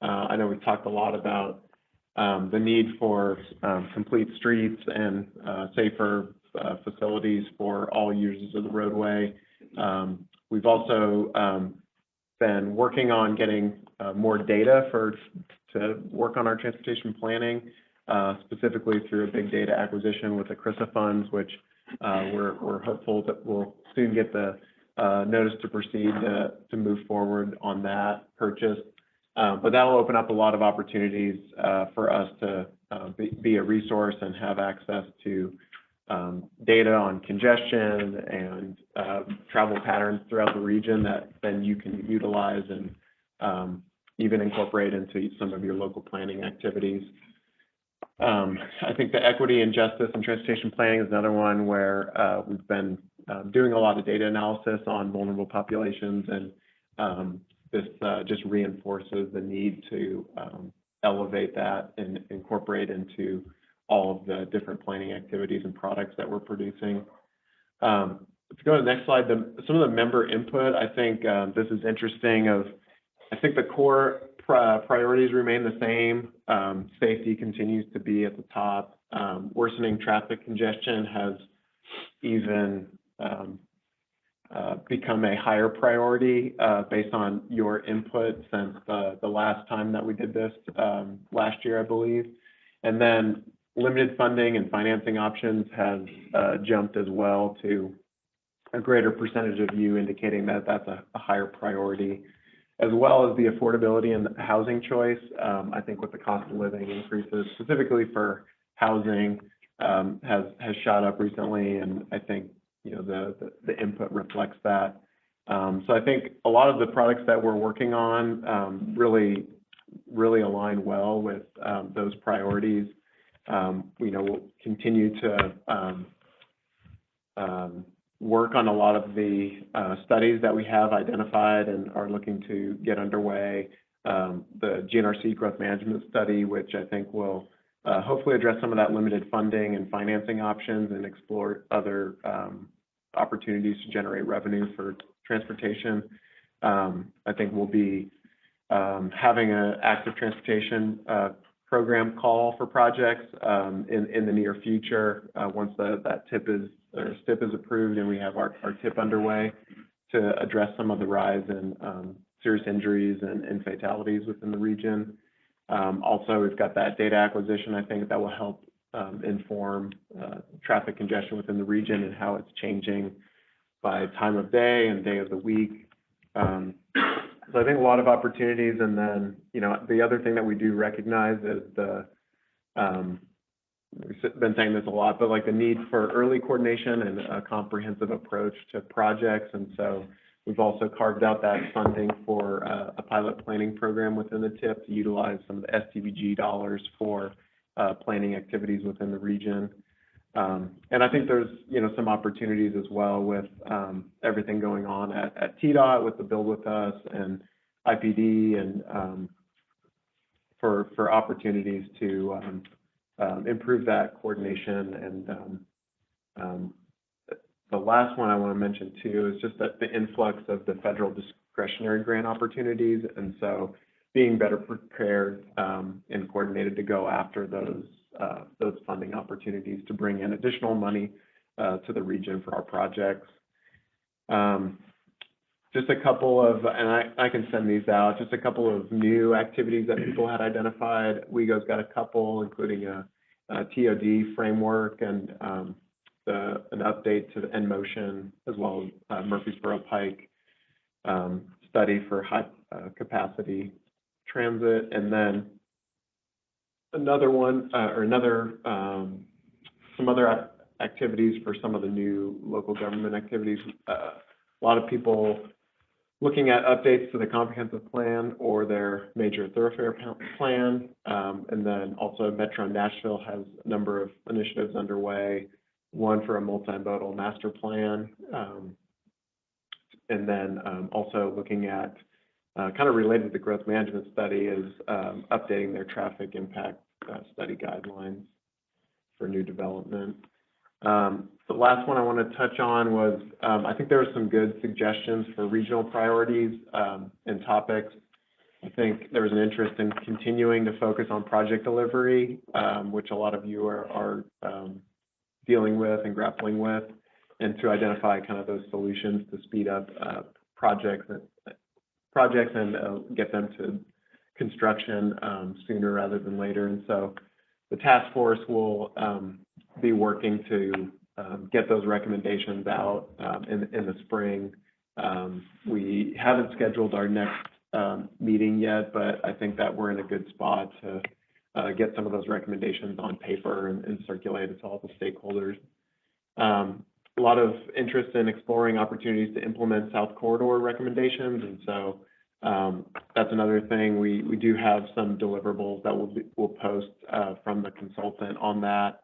Speaker 9: I know we've talked a lot about the need for complete streets and safer facilities for all users of the roadway. We've also been working on getting more data to work on our transportation planning, specifically through a big data acquisition with the CRISA funds, which we're hopeful that we'll soon get the notice to proceed to move forward on that purchase. But that'll open up a lot of opportunities for us to be a resource and have access to data on congestion and travel patterns throughout the region that then you can utilize and even incorporate into some of your local planning activities. I think the equity and justice and transportation planning is another one where we've been doing a lot of data analysis on vulnerable populations, and this just reinforces the need to elevate that and incorporate into all of the different planning activities and products that we're producing. If you go to the next slide, some of the member input, I think this is interesting. I think the core priorities remain the same. Safety continues to be at the top. Worsening traffic congestion has even become a higher priority based on your input since the last time that we did this last year, I believe. And then limited funding and financing options has jumped as well to a greater percentage of you indicating that that's a higher priority, as well as the affordability and the housing choice. I think with the cost of living increases, specifically for housing, has shot up recently, and I think the input reflects that. So I think a lot of the products that we're working on really align well with those priorities. We'll continue to work on a lot of the studies that we have identified and are looking to get underway. The GNRC growth management study, which I think will hopefully address some of that limited funding and financing options and explore other opportunities to generate revenue for transportation. I think we'll be having an active transportation program call for projects in the near future once that STIP is approved and we have our TIP underway to address some of the rise in serious injuries and fatalities within the region. Also, we've got that data acquisition, I think, that will help inform traffic congestion within the region and how it's changing by time of day and day of the week. So I think a lot of opportunities. And then, the other thing that we do recognize is we've been saying this a lot, but like the need for early coordination and a comprehensive approach to projects. And so we've also carved out that funding for a pilot planning program within the TIP to utilize some of the STVG dollars for planning activities within the region. And I think there's, some opportunities as well with everything going on at TDOT with the Build With Us and IPD and for opportunities to improve that coordination. And the last one I want to mention too is just that the influx of the federal discretionary grant opportunities, and so being better prepared and coordinated to go after those funding opportunities to bring in additional money to the region for our projects. Just a couple of, and I can send these out, just a couple of new activities that people had identified. WEGO's got a couple, including a TOD framework and an update to the N-Motion, as well as Murfreesboro Pike study for high capacity transit. And then another one, or another some other activities for some of the new local government activities. A lot of people looking at updates to the comprehensive plan or their major thoroughfare plan. And then also Metro Nashville has a number of initiatives underway, one for a multimodal master plan. And then also looking at, kind of related to the growth management study, is updating their traffic impact study guidelines for new development. The last one I want to touch on was, I think there were some good suggestions for regional priorities and topics. I think there was an interest in continuing to focus on project delivery, which a lot of you are dealing with and grappling with, and to identify kind of those solutions to speed up projects and get them to construction sooner rather than later. And so the task force will be working to get those recommendations out in the spring. We haven't scheduled our next meeting yet, but I think that we're in a good spot to get some of those recommendations on paper and circulate it to all the stakeholders. A lot of interest in exploring opportunities to implement South Corridor recommendations, and so that's another thing. We do have some deliverables that we'll post from the consultant on that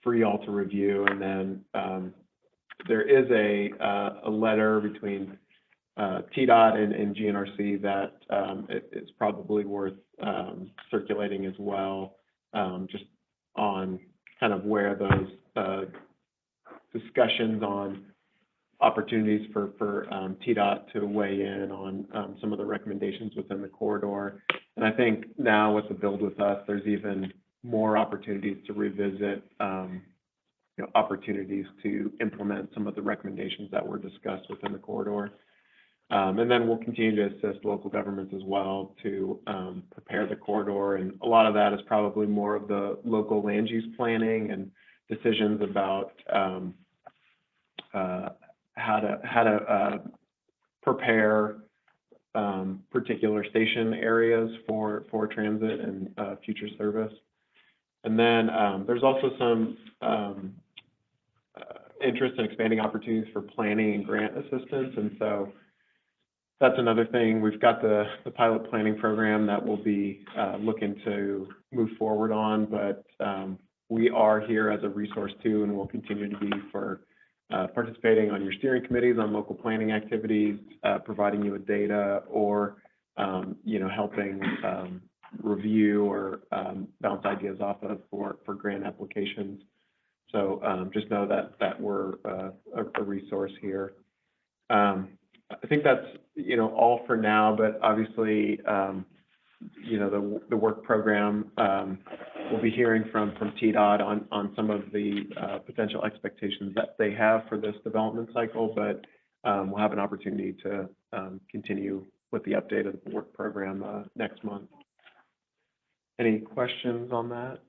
Speaker 9: for y'all to review. And then there is a letter between TDOT and GNRC that it's probably worth circulating as well, just on kind of where those discussions on opportunities for TDOT to weigh in on some of the recommendations within the corridor. And I think now with the Build With Us, there's even more opportunities to revisit opportunities to implement some of the recommendations that were discussed within the corridor. And then we'll continue to assist local governments as well to prepare the corridor. And a lot of that is probably more of the local land use planning and decisions about how to prepare particular station areas for transit and future service. And then there's also some interest in expanding opportunities for planning and grant assistance. And so that's another thing. We've got the pilot planning program that we'll be looking to move forward on, but we are here as a resource too, and we'll continue to be for participating on your steering committees on local planning activities, providing you with data, or helping review or bounce ideas off of for grant applications. So just know that we're a resource here. I think that's all for now, but obviously the work program, we'll be hearing from TDOT on some of the potential expectations that they have for this development cycle, but we'll have an opportunity to continue with the update of the work program next month. Any questions on that?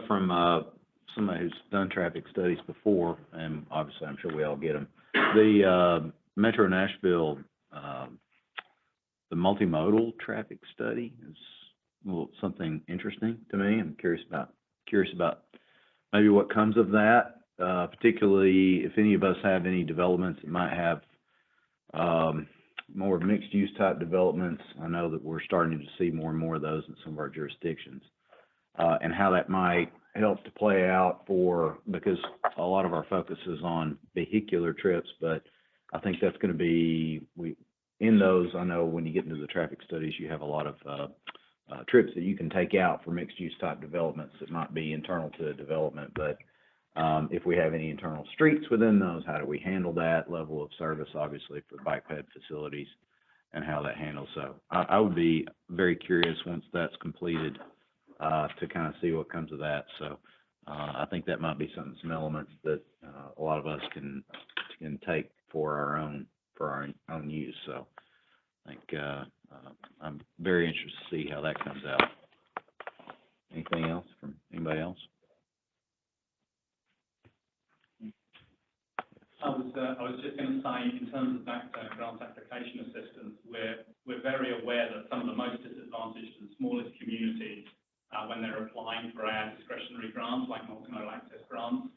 Speaker 1: From somebody who's done traffic studies before, and obviously I'm sure we all get them, the Metro Nashville, the multimodal traffic study is something interesting to me. I'm curious about maybe what comes of that, particularly if any of us have any developments that might have more mixed use type developments. I know that we're starting to see more and more of those in some of our jurisdictions, and how that might help to play out because a lot of our focus is on vehicular trips, but I think that's going to be, in those, I know when you get into the traffic studies, you have a lot of trips that you can take out for mixed use type developments that might be internal to a development. But if we have any internal streets within those, how do we handle that level of service, obviously, for bike ped facilities and how that handles? So I would be very curious once that's completed to kind of see what comes of that. So I think that might be some elements that a lot of us can take for our own use. So I think I'm very interested to see how that comes out. Anything else from anybody else?
Speaker 5: I would
Speaker 10: I was just going to say, in terms of that grant application assistance, we're very aware that some of the most disadvantaged and smallest communities, when they're applying for our discretionary grants, like multimodal access grants,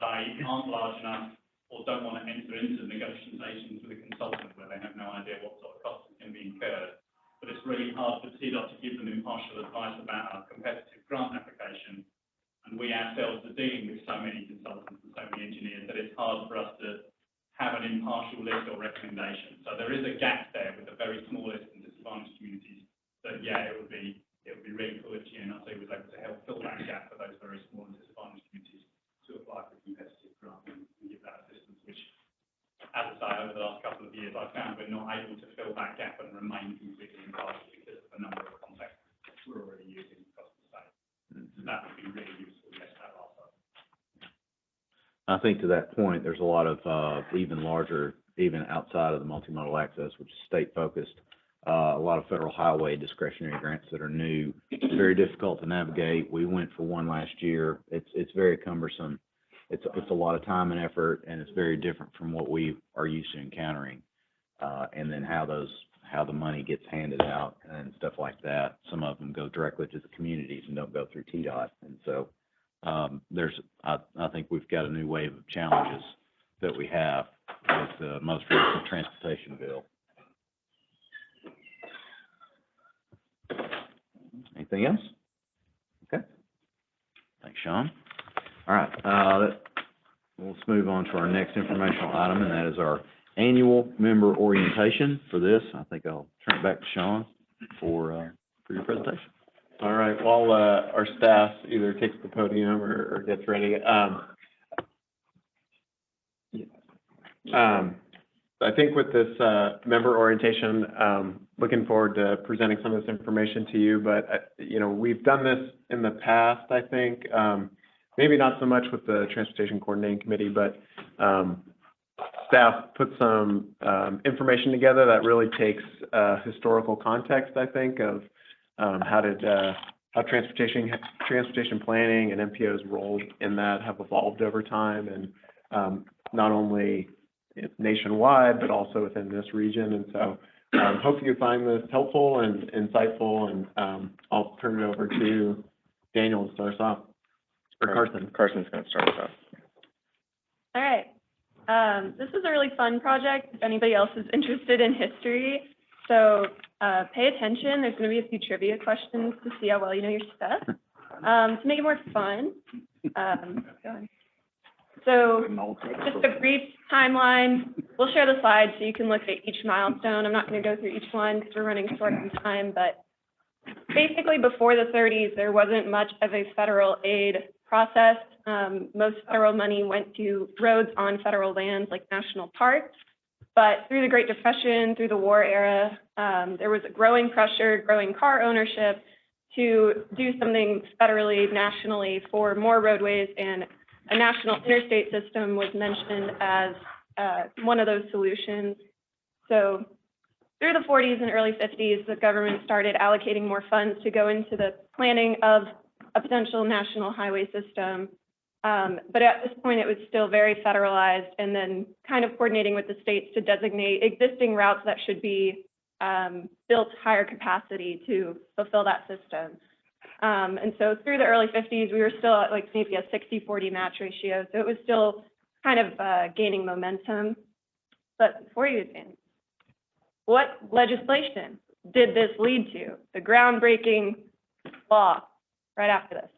Speaker 10: they aren't large enough or don't want to enter into negotiations with a consultant where they have no idea what sort of costs are going to be incurred. But it's really hard for TDOT to give them impartial advice about our competitive grant application. And we ourselves are dealing with so many consultants and so many engineers that it's hard for us to have an impartial list or recommendation. So there is a gap there with the very smallest and disadvantaged communities. But yeah, it would be really cool if GNRC was able to help fill that gap for those very small and disadvantaged communities to apply for competitive grant and give that assistance, which, as I say, over the last couple of years, I've found we're not able to fill that gap and remain completely impartial because of the number of contacts we're already using across the state. So that would be really useful, yes, that last one.
Speaker 1: I think to that point, there's a lot of, even larger, even outside of the multimodal access, which is state focused, a lot of federal highway discretionary grants that are new, very difficult to navigate. We went for one last year. It's very cumbersome. It's a lot of time and effort, and it's very different from what we are used to encountering. And then how the money gets handed out and stuff like that. Some of them go directly to the communities and don't go through TDOT. And so, I think we've got a new wave of challenges that we have with the most recent transportation bill. Anything else? Okay. Thanks, Sean. All right, let's move on to our next informational item, and that is our annual member orientation. For this, I think I'll turn it back to Sean for your presentation.
Speaker 9: All right, while our staff either takes the podium or gets ready, I think with this member orientation, looking forward to presenting some of this information to you, but, we've done this in the past, I think, maybe not so much with the Transportation Coordinating Committee, but staff put some information together that really takes historical context, I think, of how transportation planning and MPO's role in that have evolved over time, and not only nationwide, but also within this region. And so hopefully you find this helpful and insightful, and I'll turn it over to Daniel to start us off, or Carson.
Speaker 12: Carson's going to start us off.
Speaker 13: All right. This is a really fun project if anybody else is interested in history. So pay attention. There's going to be a few trivia questions to see how well you know your stuff. To make it more fun. So just a brief timeline. We'll share the slides so you can look at each milestone. I'm not going to go through each one because we're running short on time, but basically before the 30s, there wasn't much of a federal aid process. Most federal money went to roads on federal lands like national parks. But through the Great Depression, through the war era, there was a growing pressure, growing car ownership to do something federally, nationally for more roadways, and a national interstate system was mentioned as one of those solutions. So through the 40s and early 50s, the government started allocating more funds to go into the planning of a potential national highway system. But at this point, it was still very federalized, and then kind of coordinating with the states to designate existing routes that should be built higher capacity to fulfill that system. And so through the early 50s, we were still at like maybe a 60-40 match ratio. So it was still kind of gaining momentum. But before you advance, what legislation did this lead to? The groundbreaking law right after this.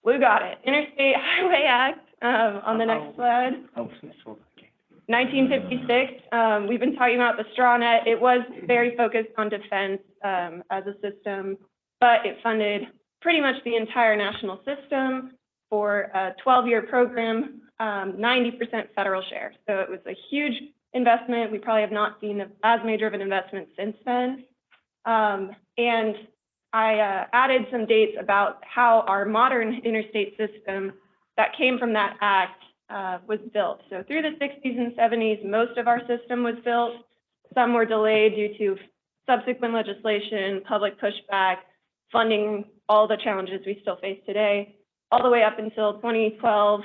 Speaker 13: We got it. Interstate Highway Act on the next slide. 1956, we've been talking about the straw net. It was very focused on defense as a system, but it funded pretty much the entire national system for a 12-year program, 90% federal share. So it was a huge investment. We probably have not seen as major of an investment since then. And I added some dates about how our modern interstate system that came from that act was built. So through the 60s and 70s, most of our system was built. Some were delayed due to subsequent legislation, public pushback, funding, all the challenges we still face today. all the way up until 2012,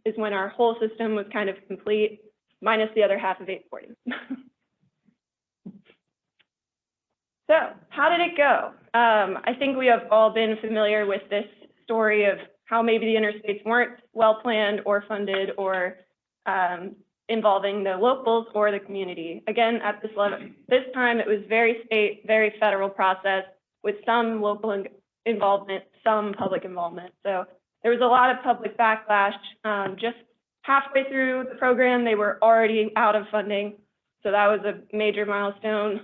Speaker 13: is when our whole system was kind of complete, minus the other half of 840. So, how did it go? I think we have all been familiar with this story of how maybe the interstates weren't well-planned or funded or involving the locals or the community. Again, at this level, this time it was very state, very federal process with some local involvement, some public involvement. So there was a lot of public backlash. Just halfway through the program, they were already out of funding. So that was a major milestone.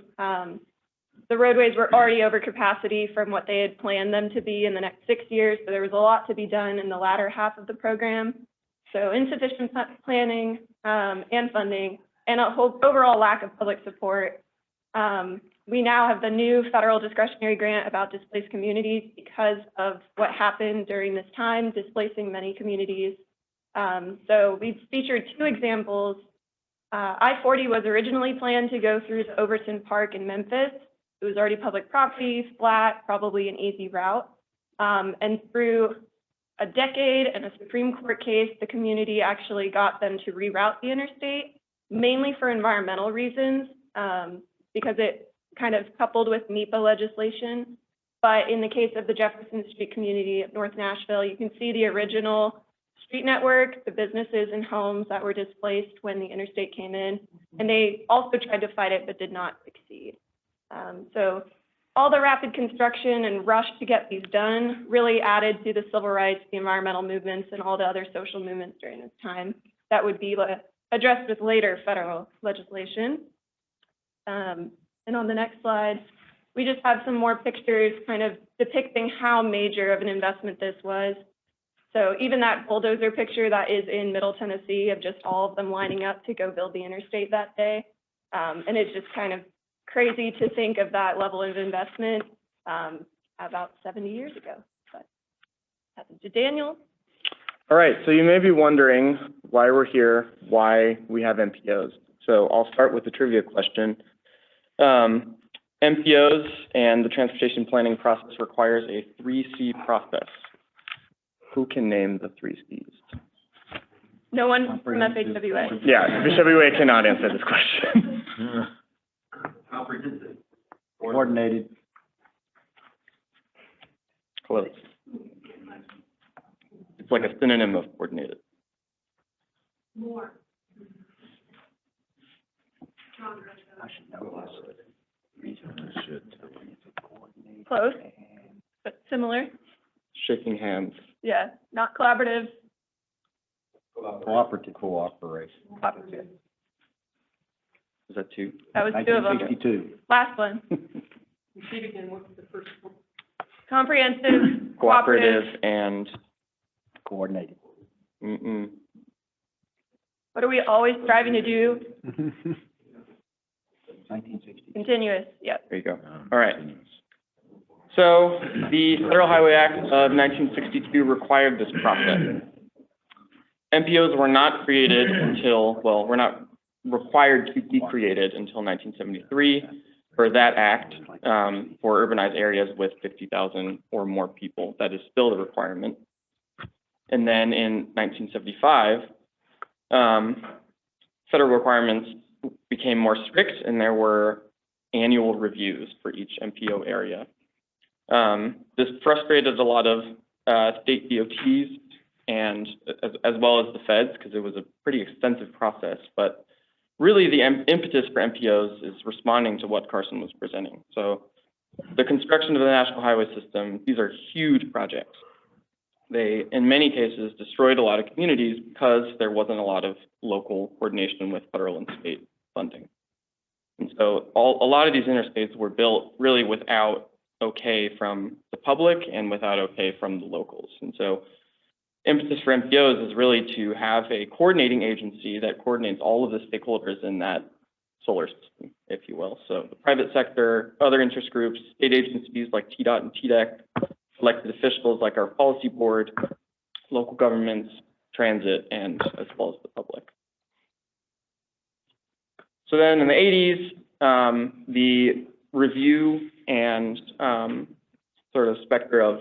Speaker 13: The roadways were already over capacity from what they had planned them to be in the next 6 years. So there was a lot to be done in the latter half of the program. So insufficient planning and funding and a whole overall lack of public support. We now have the new federal discretionary grant about displaced communities because of what happened during this time, displacing many communities. So we've featured 2 examples. I-40 was originally planned to go through the Overton Park in Memphis. It was already public property, flat, probably an easy route. And through a decade and a Supreme Court case, the community actually got them to reroute the interstate, mainly for environmental reasons, because it kind of coupled with NEPA legislation. But in the case of the Jefferson Street community of North Nashville, you can see the original street network, the businesses and homes that were displaced when the interstate came in. And they also tried to fight it, but did not succeed. So all the rapid construction and rush to get these done really added to the civil rights, the environmental movements, and all the other social movements during this time that would be addressed with later federal legislation. And on the next slide, we just have some more pictures kind of depicting how major of an investment this was. So even that bulldozer picture that is in Middle Tennessee of just all of them lining up to go build the interstate that day. And it's just kind of crazy to think of that level of investment about 70 years ago. But happened to Daniel.
Speaker 12: All right, so you may be wondering why we're here, why we have MPOs. So I'll start with the trivia question. MPOs and the transportation planning process requires a 3C process. Who can name the 3 Cs?
Speaker 13: No one from FHWA.
Speaker 12: Yeah, FHWA cannot answer this question.
Speaker 5: Comprehensive.
Speaker 7: Coordinated.
Speaker 12: Close. It's like a synonym of coordinated.
Speaker 6: More. Stronger.
Speaker 7: I should know this.
Speaker 13: Close, but similar.
Speaker 12: Shaking hands.
Speaker 13: Yeah, not collaborative.
Speaker 7: Cooperative. Cooperation.
Speaker 13: Cooperative.
Speaker 12: Is that 2?
Speaker 13: That was 2 of them.
Speaker 7: 1962.
Speaker 13: Last one.
Speaker 3: Repeat again, what's the first one?
Speaker 13: Comprehensive,
Speaker 12: Cooperative and
Speaker 7: Coordinated.
Speaker 13: What are we always striving to do?
Speaker 7: 1960.
Speaker 13: Continuous, yep.
Speaker 12: there you go. All right. So the Federal Highway Act of 1962 required this process. MPOs were not created until, well, were not required to be created until 1973 for that act for urbanized areas with 50,000 or more people. That is still the requirement. And then in 1975, federal requirements became more strict, and there were annual reviews for each MPO area. This frustrated a lot of state DOTs and as well as the feds, because it was a pretty extensive process. But really, the impetus for MPOs is responding to what Carson was presenting. So the construction of the National Highway System, these are huge projects. They, in many cases, destroyed a lot of communities because there wasn't a lot of local coordination with federal and state funding. And so a lot of these interstates were built really without okay from the public and without okay from the locals. And so impetus for MPOs is really to have a coordinating agency that coordinates all of the stakeholders in that solar system, if you will. So the private sector, other interest groups, state agencies like TDOT and TDEC, elected officials like our policy board, local governments, transit, and as well as the public. So then in the 80s, the review and sort of specter of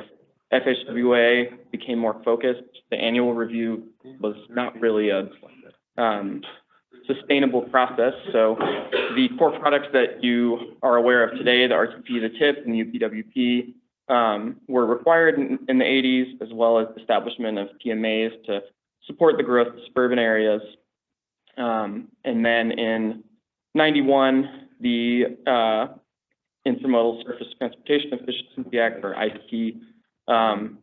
Speaker 12: FHWA became more focused. The annual review was not really a sustainable process. So the core products that you are aware of today, the RTP, the TIP, and the UPWP, were required in the 80s, as well as establishment of TMAs to support the growth of suburban areas. And then in 91, the Intermodal Surface Transportation Efficiency Act, or ICE,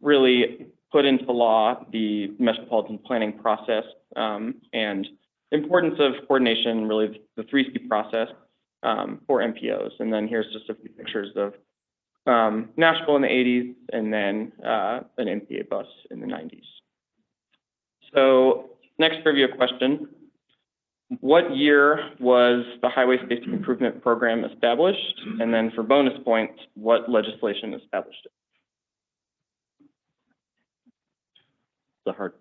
Speaker 12: really put into law the metropolitan planning process and importance of coordination, really the 3C process for MPOs. And then here's just a few pictures of Nashville in the 80s, and then an MPA bus in the 90s. So next trivia question. What year was the Highway Safety Improvement Program established? And then for bonus points, what legislation established it?
Speaker 7: The hard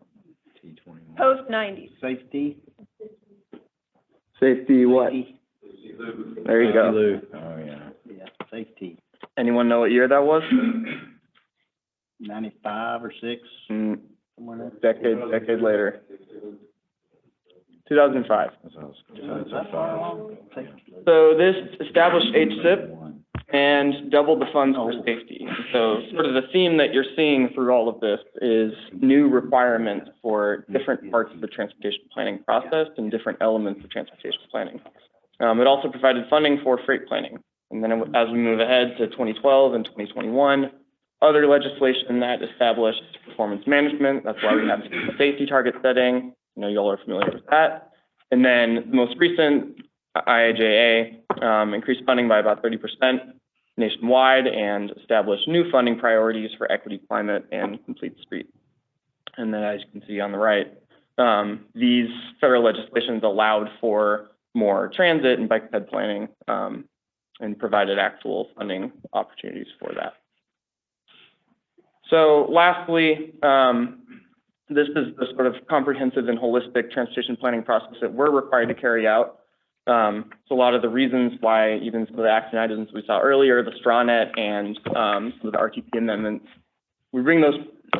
Speaker 1: T21.
Speaker 13: Post-90s.
Speaker 7: safety.
Speaker 12: Safety what? There you go.
Speaker 1: Lou. Oh, yeah.
Speaker 7: Yeah, safety.
Speaker 12: Anyone know what year that was?
Speaker 7: 95 or 6,
Speaker 12: Mm,
Speaker 7: somewhere in there.
Speaker 12: decade later. 2005.
Speaker 1: That's what I was gonna say.
Speaker 12: So this established HSIP and doubled the funds for safety. So sort of the theme that you're seeing through all of this is new requirements for different parts of the transportation planning process and different elements of transportation planning. It also provided funding for freight planning. And then as we move ahead to 2012 and 2021, other legislation that established performance management. That's why we have safety target setting. I know y'all are familiar with that. And then the most recent IIJA increased funding by about 30% nationwide and established new funding priorities for equity, climate, and complete street. And then as you can see on the right, these federal legislations allowed for more transit and bike ped planning and provided actual funding opportunities for that. So lastly, this is the sort of comprehensive and holistic transportation planning process that we're required to carry out. So a lot of the reasons why even some of the action items we saw earlier, the straw net and some of the RTP amendments, we bring those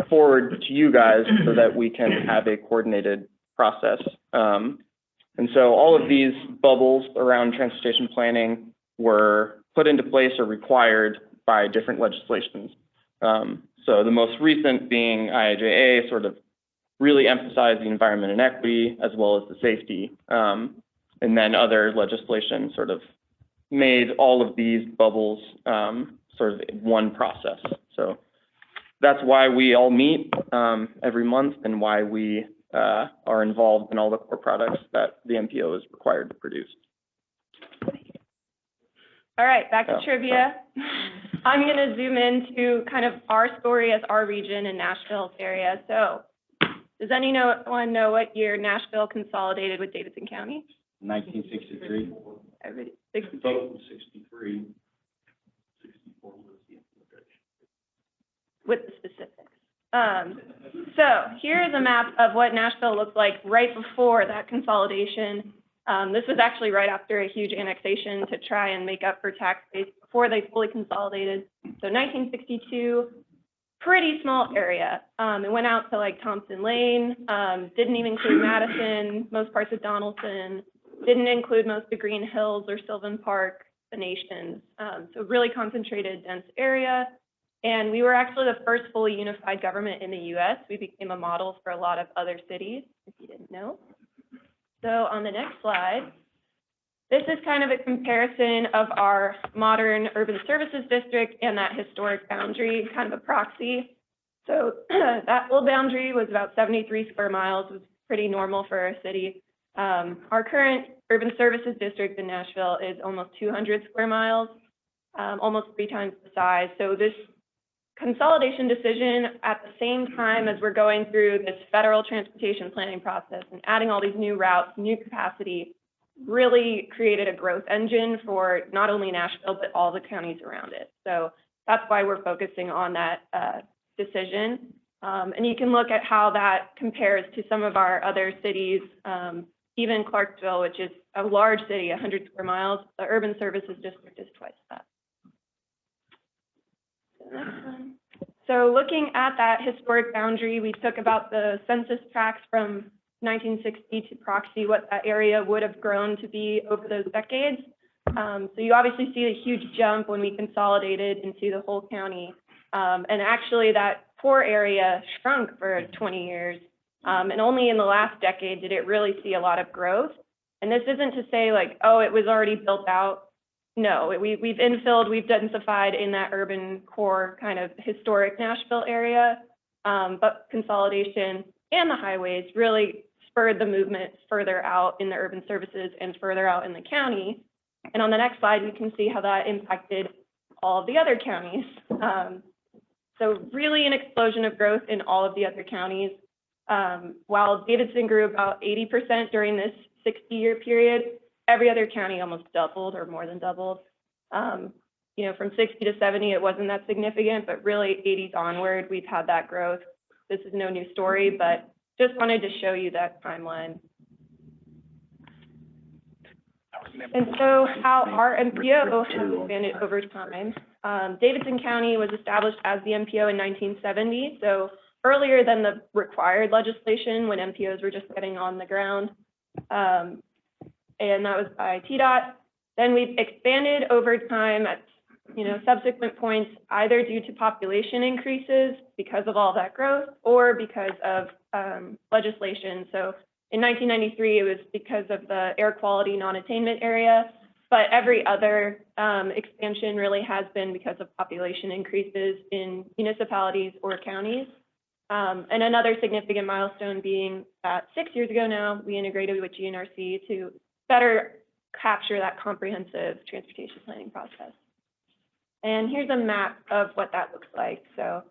Speaker 12: forward to you guys so that we can have a coordinated process. And so all of these bubbles around transportation planning were put into place or required by different legislations. So the most recent being IIJA sort of really emphasized the environment and equity as well as the safety. And then other legislation sort of made all of these bubbles sort of one process. So that's why we all meet every month and why we are involved in all the core products that the MPO is required to produce.
Speaker 13: All right, back to trivia. I'm going to zoom into kind of our story as our region in Nashville's area. So does anyone know what year Nashville consolidated with Davidson County?
Speaker 7: 1963.
Speaker 13: Everybody,
Speaker 8: Vote was 63. 64 was the implementation.
Speaker 13: with the specifics. So here's a map of what Nashville looked like right before that consolidation. This was actually right after a huge annexation to try and make up for tax base before they fully consolidated. So 1962, pretty small area. It went out to like Thompson Lane, didn't even include Madison, most parts of Donaldson, didn't include most of Green Hills or Sylvan Park, the Nations. So really concentrated, dense area. And we were actually the first fully unified government in the US. We became a model for a lot of other cities, if you didn't know. So on the next slide, this is kind of a comparison of our modern urban services district and that historic boundary, kind of a proxy. So that old boundary was about 73 square miles, was pretty normal for our city. Our current urban services district in Nashville is almost 200 square miles, almost 3 times the size. So this consolidation decision at the same time as we're going through this federal transportation planning process and adding all these new routes, new capacity, really created a growth engine for not only Nashville, but all the counties around it. So that's why we're focusing on that decision. And you can look at how that compares to some of our other cities, even Clarksville, which is a large city, 100 square miles. The urban services district is twice that. Next one. So looking at that historic boundary, we took about the census tracts from 1960 to proxy what that area would have grown to be over those decades. So you obviously see a huge jump when we consolidated into the whole county. And actually that core area shrunk for 20 years. And only in the last decade did it really see a lot of growth. And this isn't to say like, oh, it was already built out. No, we've infilled, we've densified in that urban core kind of historic Nashville area. But consolidation and the highways really spurred the movement further out in the urban services and further out in the county. And on the next slide, we can see how that impacted all of the other counties. So really an explosion of growth in all of the other counties. While Davidson grew about 80% during this 60-year period, every other county almost doubled or more than doubled. You know, from 60 to 70, it wasn't that significant, but really 80s onward, we've had that growth. This is no new story, but just wanted to show you that timeline. And so how our MPO has expanded over time. Davidson County was established as the MPO in 1970, so earlier than the required legislation when MPOs were just getting on the ground. And that was by TDOT. Then we've expanded over time at, you know, subsequent points, either due to population increases because of all that growth or because of legislation. So in 1993, it was because of the air quality non-attainment area, but every other expansion really has been because of population increases in municipalities or counties. And another significant milestone being that 6 years ago now, we integrated with GNRC to better capture that comprehensive transportation planning process. And here's a map of what that looks like. So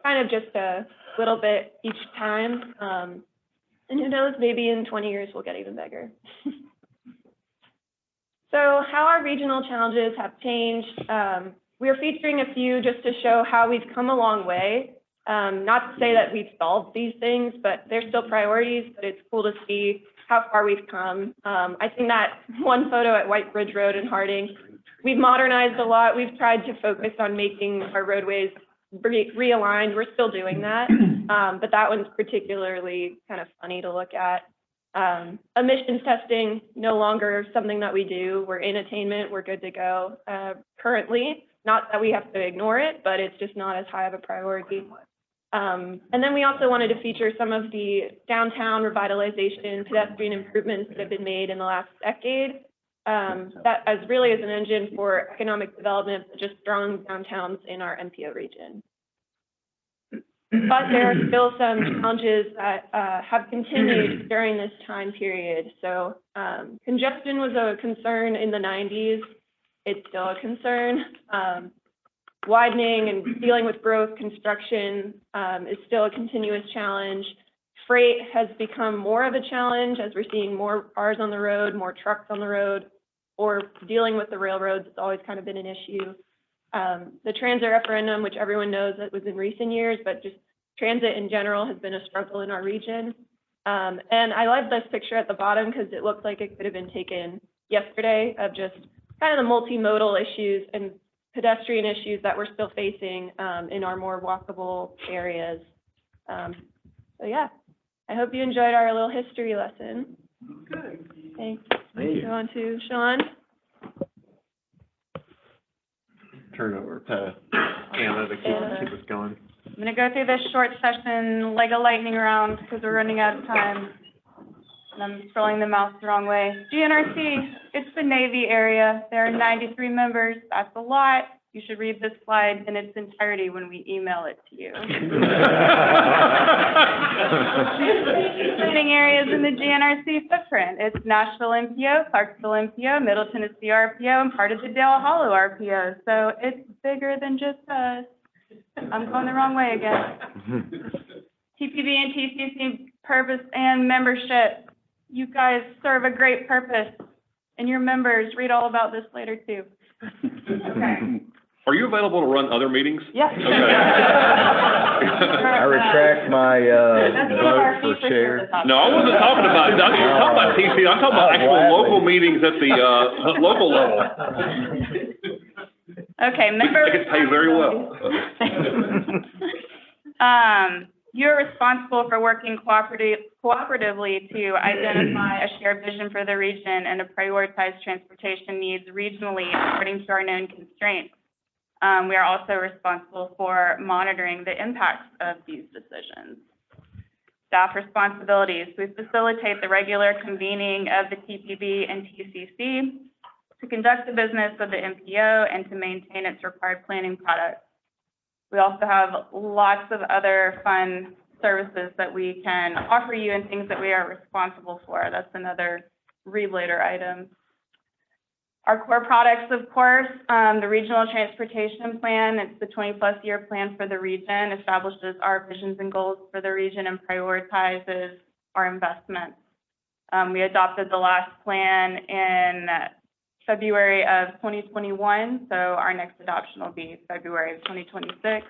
Speaker 13: kind of just a little bit each time. And who knows, maybe in 20 years, we'll get even bigger. So how our regional challenges have changed. We're featuring a few just to show how we've come a long way. Not to say that we've solved these things, but they're still priorities, but it's cool to see how far we've come. I think that one photo at White Bridge Road in Harding, we've modernized a lot. We've tried to focus on making our roadways realigned. We're still doing that, but that one's particularly kind of funny to look at. Emissions testing, no longer something that we do. We're in attainment, we're good to go currently. Not that we have to ignore it, but it's just not as high of a priority. And then we also wanted to feature some of the downtown revitalization, pedestrian improvements that have been made in the last decade. That as really as an engine for economic development, but just strong downtowns in our MPO region. But there are still some challenges that have continued during this time period. So congestion was a concern in the 90s. It's still a concern. Widening and dealing with growth, construction is still a continuous challenge. Freight has become more of a challenge as we're seeing more cars on the road, more trucks on the road, or dealing with the railroads has always kind of been an issue. The transit referendum, which everyone knows that was in recent years, but just transit in general has been a struggle in our region. And I love this picture at the bottom because it looks like it could have been taken yesterday of just kind of the multimodal issues and pedestrian issues that we're still facing in our more walkable areas. So yeah, I hope you enjoyed our little history lesson.
Speaker 3: Good.
Speaker 13: Thanks.
Speaker 1: Thank you.
Speaker 13: Go on to Sean.
Speaker 9: Turn over to Anna to keep us going.
Speaker 4: I'm gonna go through this short session like a lightning round because we're running out of time. And I'm scrolling the mouse the wrong way. GNRC, it's the Navy area. There are 93 members. That's a lot. You should read this slide in its entirety when we email it to you. Planning areas in the GNRC footprint. It's Nashville MPO, Clarksville MPO, Middle Tennessee RPO, and part of the Dale Hollow RPO. So it's bigger than just us. I'm going the wrong way again. TPB and TCC purpose and membership. You guys serve a great purpose. And your members, read all about this later too. Okay.
Speaker 2: Are you available to run other meetings?
Speaker 4: Yes.
Speaker 2: Okay.
Speaker 1: I retract my, vote for chair.
Speaker 2: No, I wasn't talking about, I wasn't talking about TC, I'm talking about actual local meetings at the, local level.
Speaker 4: Okay, member.
Speaker 2: They could pay very well.
Speaker 4: You're responsible for working cooperatively to identify a shared vision for the region and to prioritize transportation needs regionally according to our known constraints. We are also responsible for monitoring the impacts of these decisions. Staff responsibilities. We facilitate the regular convening of the TPB and TCC to conduct the business of the MPO and to maintain its required planning products. We also have lots of other fun services that we can offer you and things that we are responsible for. That's another read later item. Our core products, of course, the Regional Transportation Plan. It's the 20-plus year plan for the region, establishes our visions and goals for the region and prioritizes our investments. We adopted the last plan in February of 2021, so our next adoption will be February of 2026.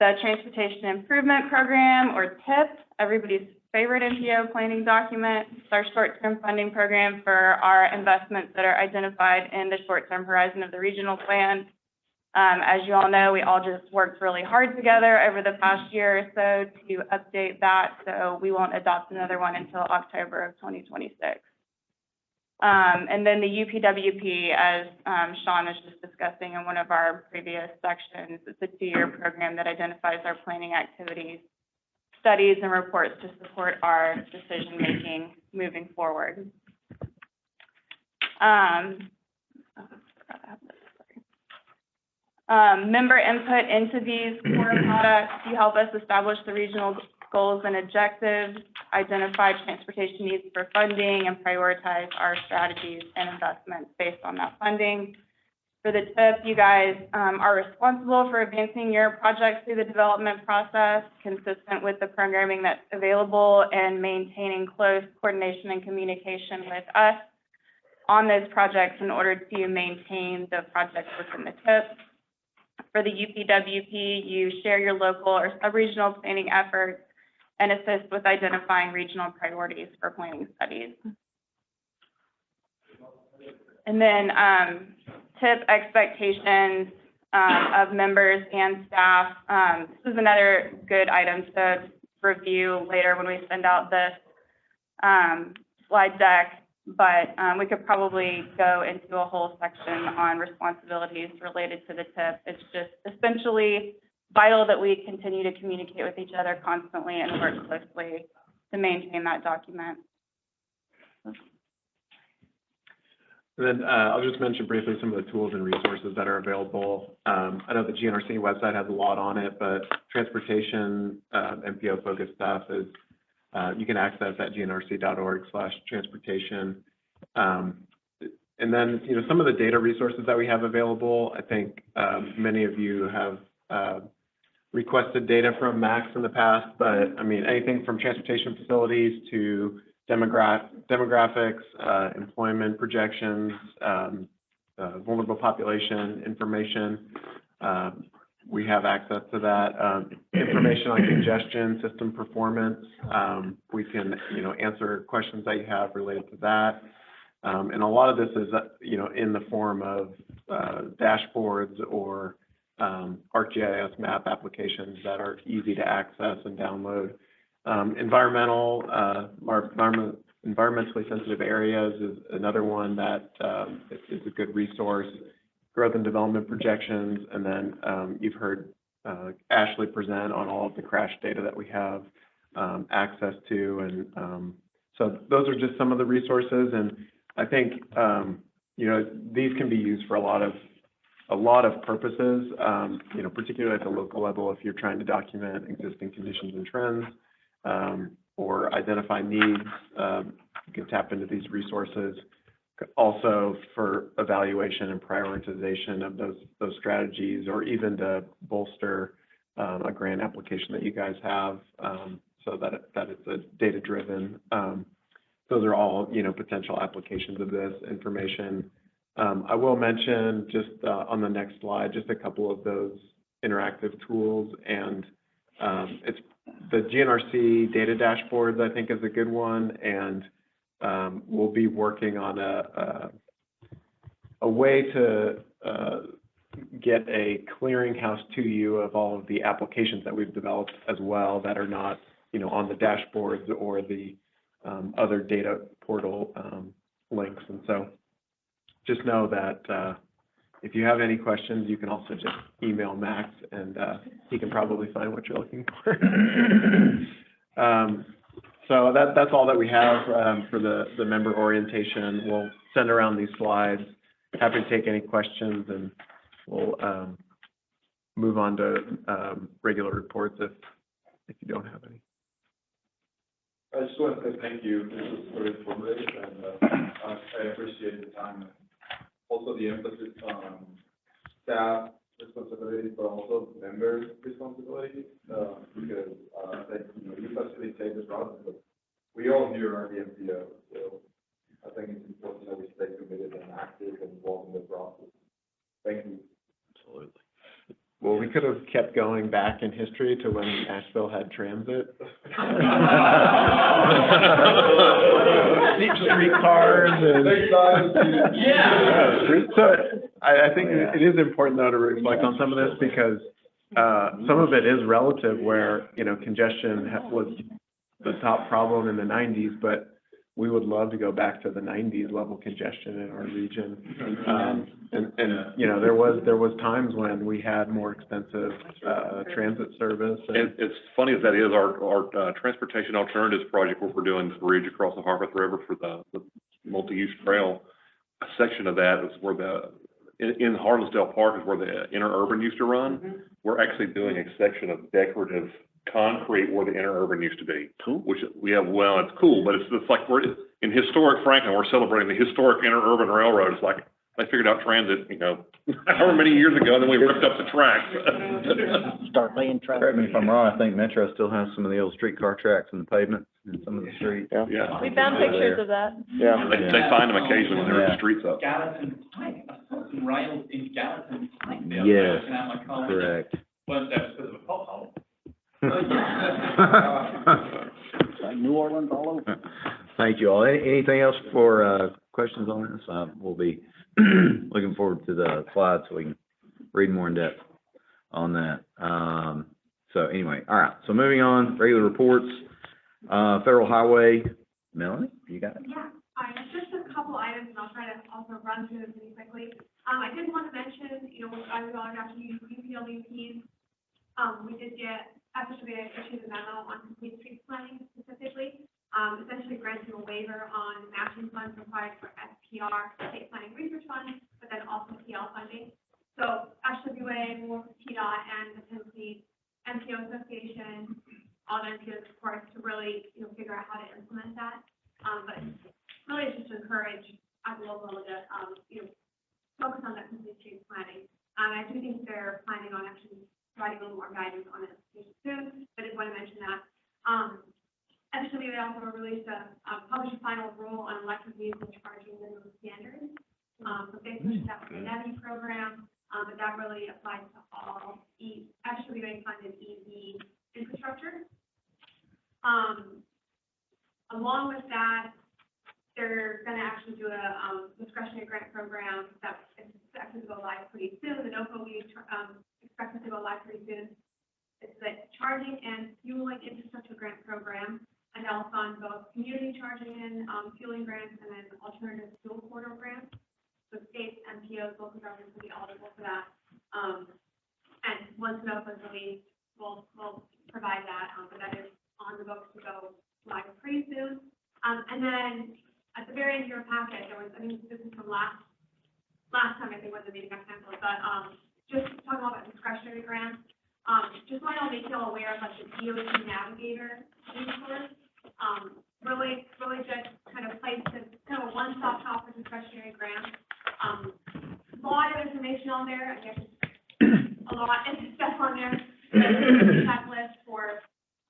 Speaker 4: The Transportation Improvement Program, or TIP, everybody's favorite NPO planning document. It's our short-term funding program for our investments that are identified in the short-term horizon of the regional plan. As you all know, we all just worked really hard together over the past year or so to update that, so we won't adopt another one until October of 2026. And then the UPWP, as Sean was just discussing in one of our previous sections, it's a 2-year program that identifies our planning activities, studies, and reports to support our decision-making moving forward. Member input into these core products. You help us establish the regional goals and objectives, identify transportation needs for funding, and prioritize our strategies and investments based on that funding. For the TIP, you guys are responsible for advancing your projects through the development process, consistent with the programming that's available, and maintaining close coordination and communication with us on those projects in order to maintain the projects within the TIP. For the UPWP, you share your local or sub-regional planning efforts and assist with identifying regional priorities for planning studies. And then TIP expectations of members and staff. This is another good item to review later when we send out this slide deck, but we could probably go into a whole section on responsibilities related to the TIP. It's just essentially vital that we continue to communicate with each other constantly and work closely to maintain that document.
Speaker 9: And then I'll just mention briefly some of the tools and resources that are available. I know the GNRC website has a lot on it, but transportation, MPO-focused stuff is, you can access at gnrc.org/transportation. And then, you know, some of the data resources that we have available, I think many of you have requested data from MAX in the past, but I mean, anything from transportation facilities to demographics, employment projections, vulnerable population information. We have access to that. Information on congestion, system performance. We can, you know, answer questions that you have related to that. And a lot of this is, you know, in the form of dashboards or ArcGIS map applications that are easy to access and download. Environmentally sensitive areas is another one that is a good resource. Growth and development projections, and then you've heard Ashley present on all of the crash data that we have access to, and so those are just some of the resources. And I think you know, these can be used for a lot of purposes. You know, particularly at the local level, if you're trying to document existing conditions and trends, or identify needs, you can tap into these resources. Also for evaluation and prioritization of those strategies, or even to bolster a grant application that you guys have, so that it's a data-driven. Those are all, you know, potential applications of this information. I will mention just on the next slide, just a couple of those interactive tools, and it's the GNRC data dashboards, I think, is a good one, and we'll be working on a way to get a clearinghouse to you of all of the applications that we've developed as well that are not, on the dashboards or the other data portal links. And so just know that if you have any questions, you can also just email Max, and he can probably find what you're looking for. So that's all that we have for the member orientation. We'll send around these slides. Happy to take any questions, and we'll move on to regular reports if you don't have any.
Speaker 11: I just want to say thank you. This was very informative, and I appreciate the time. Also, the emphasis on staff responsibilities, but also member responsibilities, because I think, you facilitate the process, but we all here are the MPO, so I think it's important that we stay committed and active and involved in the process. Thank you. Absolutely.
Speaker 9: Well, we could have kept going back in history to when Asheville had transit. Streetcars and.
Speaker 11: Yeah.
Speaker 9: So I think it is important, though, to reflect on some of this, because some of it is relative, where, congestion was the top problem in the 90s, but we would love to go back to the 90s level congestion in our region. And there was times when we had more expensive transit service.
Speaker 2: And it's funny as that is, our transportation alternatives project, where we're doing the bridge across the Harpeth River for the multi-use trail, a section of that is where in Harlesdale Park is where the interurban used to run.
Speaker 3: Mm-hmm.
Speaker 2: We're actually doing a section of decorative concrete where the interurban used to be. Cool. Which we have, it's cool, but it's like we're in historic Franklin, we're celebrating the historic interurban railroad. It's like they figured out transit, however many years ago, and then we ripped up the tracks.
Speaker 7: Start laying tracks.
Speaker 1: Correct me if I'm wrong, I think Metro still has some of the old streetcar tracks in the pavement in some of the streets.
Speaker 2: Yeah.
Speaker 13: We found pictures of that.
Speaker 1: Yeah.
Speaker 2: They find them occasionally when they rip the streets up.
Speaker 10: Gallatin Pike, I saw some rails in Gallatin Pike the other day,
Speaker 1: Yes,
Speaker 10: looking out my car.
Speaker 1: correct.
Speaker 10: Weren't there because of a pothole.
Speaker 7: Like New Orleans all over.
Speaker 1: Thank you all. Anything else for questions on this? We'll be looking forward to the slides so we can read more in depth on that. So anyway, all right. So moving on, regular reports. Federal Highway, Melanie, you got it?
Speaker 6: Yeah, just a couple items, and I'll try to also run through them pretty quickly. I did want to mention, with $5 after UPLUPs, we did get, actually, I issued a memo on complete street planning specifically, essentially granting a waiver on matching funds required for SPR, state planning research funds, but then also PL funding. So actually, we work with TDOT and the Tennessee MPO Association, all the MPOs, of course, to really, figure out how to implement that. But really, it's just to encourage at the local level to, focus on that complete street planning. I do think they're planning on actually providing a little more guidance on it soon, but I just want to mention that. Actually, they also released published a final rule on electric vehicle charging minimum standards. So they pushed that with the NEVI program, but that really applies to all actually they funded EV infrastructure. Along with that, they're going to actually do a discretionary grant program that's expected to go live pretty soon. The NOFO we expected to go live pretty soon. It's the Charging and Fueling Infrastructure Grant Program, and they'll fund both community charging and fueling grants, and then alternative fuel corridor grants. So states, MPOs, local governments will be eligible for that. And once NOFO is released, we'll provide that, but that is on the books to go live pretty soon. And then at the very end of your packet, there was, this is from last time, I think, was the meeting example, but just talking about discretionary grants. Just want to make you all aware of the DOT Navigator resource. Really good kind of place to kind of a one-stop shop for discretionary grants. A lot of information on there. I guess a lot of stuff on there. There's a checklist for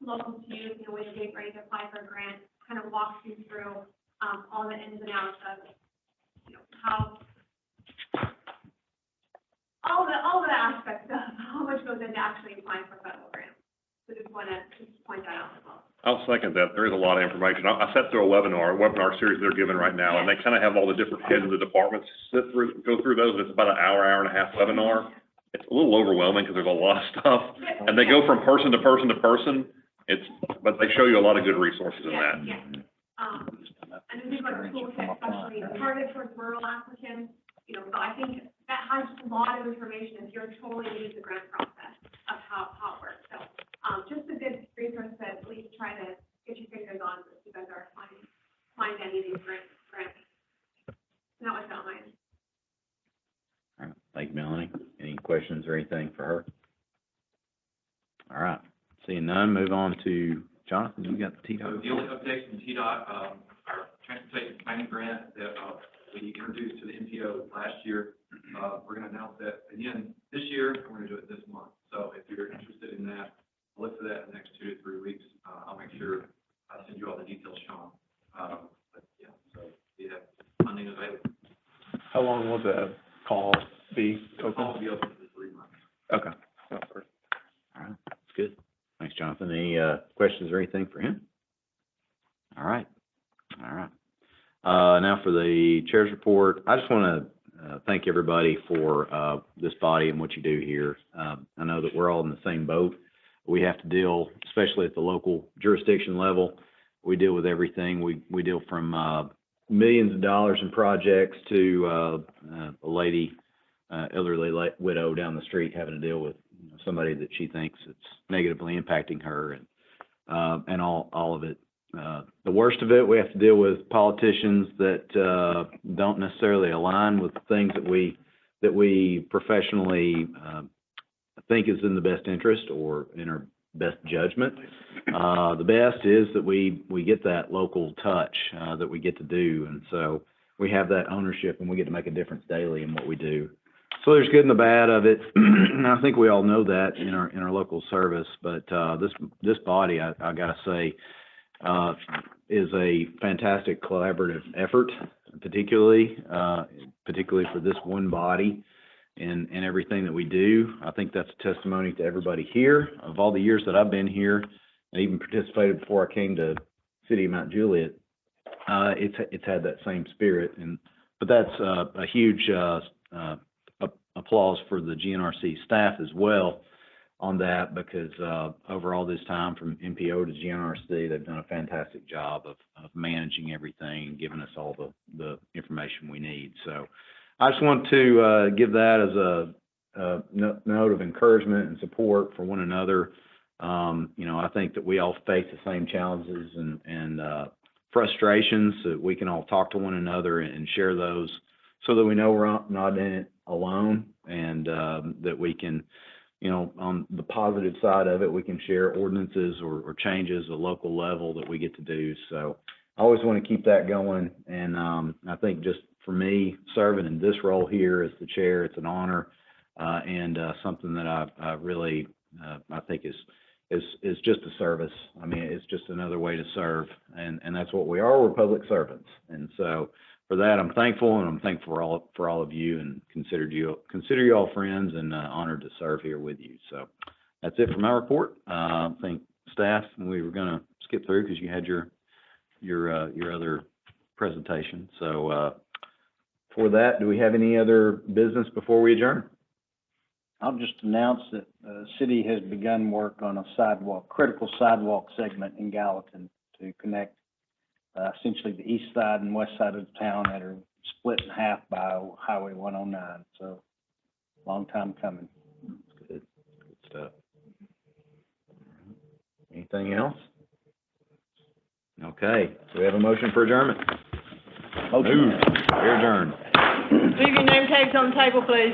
Speaker 6: locals to use, when you get ready to apply for a grant. Kind of walks you through all the ins and outs of, how all the aspects of how much goes into actually applying for federal grants. So just want to point that out as well.
Speaker 2: I'll second that. There is a lot of information. I sat through a webinar series they're giving right now, and they kind of have all the different heads of the departments go through those. It's about an hour and a half webinar. it's a little overwhelming because there's a lot of stuff, and they go from person to person to person. But they show you a lot of good resources in that.
Speaker 6: Yeah. And then things like our tool set, especially targeted towards rural applicants, you know, so I think that has a lot of information if you're totally new to the grant process of how it works. So, just a good resource to at least try to get your fingers on if you guys are find any of these grants. And that was not mine.
Speaker 1: All right, thank you, Melanie. Any questions or anything for her? All right, seeing none, move on to Jonathan. You got the TDOT.
Speaker 14: So the only update from TDOT, our transportation planning grant that, we introduced to the MPO last year, we're gonna announce that again this year, and we're gonna do it this month. So if you're interested in that, look for that in the next 2 to 3 weeks. I'll make sure I send you all the details, Sean. But yeah, so we have funding available.
Speaker 9: How long will the call be open?
Speaker 14: Call will be open for 3 months.
Speaker 9: Okay.
Speaker 1: All right, that's good. Thanks, Jonathan. Any questions or anything for him? All right. Now for the chair's report, I just want to thank everybody for this body and what you do here. I know that we're all in the same boat. We have to deal, especially at the local jurisdiction level, we deal with everything. We deal from millions of dollars in projects to a lady, elderly widow down the street having to deal with somebody that she thinks it's negatively impacting her, and all of it. The worst of it, we have to deal with politicians that don't necessarily align with things that we professionally think is in the best interest or in our best judgment. The best is that we get that local touch that we get to do, and so we have that ownership and we get to make a difference daily in what we do. So there's good and the bad of it, and I think we all know that in our local service. But this body, I gotta say, is a fantastic collaborative effort, particularly for this one body and everything that we do. I think that's a testimony to everybody here. Of all the years that I've been here, and even participated before I came to City of Mount Juliet, it's had that same spirit. But that's a huge applause for the GNRC staff as well on that, because over all this time from MPO to GNRC, they've done a fantastic job of managing everything and giving us all the information we need. So I just want to give that as a note of encouragement and support for one another. I think that we all face the same challenges and frustrations, so that we can all talk to one another and share those, so that we know we're not in it alone, and that we can, on the positive side of it, we can share ordinances or changes at a local level that we get to do. So I always want to keep that going, and I think just for me, serving in this role here as the chair, it's an honor, and something that I really, I think is just a service. I mean, it's just another way to serve, and that's what we are. We're public servants, and so for that, I'm thankful, and I'm thankful for all of you, and consider you all friends, and honored to serve here with you. So that's it for my report. I think staff, we were going to skip through because you had your other presentation. So for that, do we have any other business before we adjourn?
Speaker 7: I'll just announce that the city has begun work on a critical sidewalk segment in Gallatin to connect essentially the east side and west side of the town that are split in half by Highway 109. So, long time coming.
Speaker 1: Good stuff. Anything else? Okay, so we have a motion for adjournment.
Speaker 7: Motion.
Speaker 1: We're adjourned.
Speaker 3: Leave your name tags on the table, please.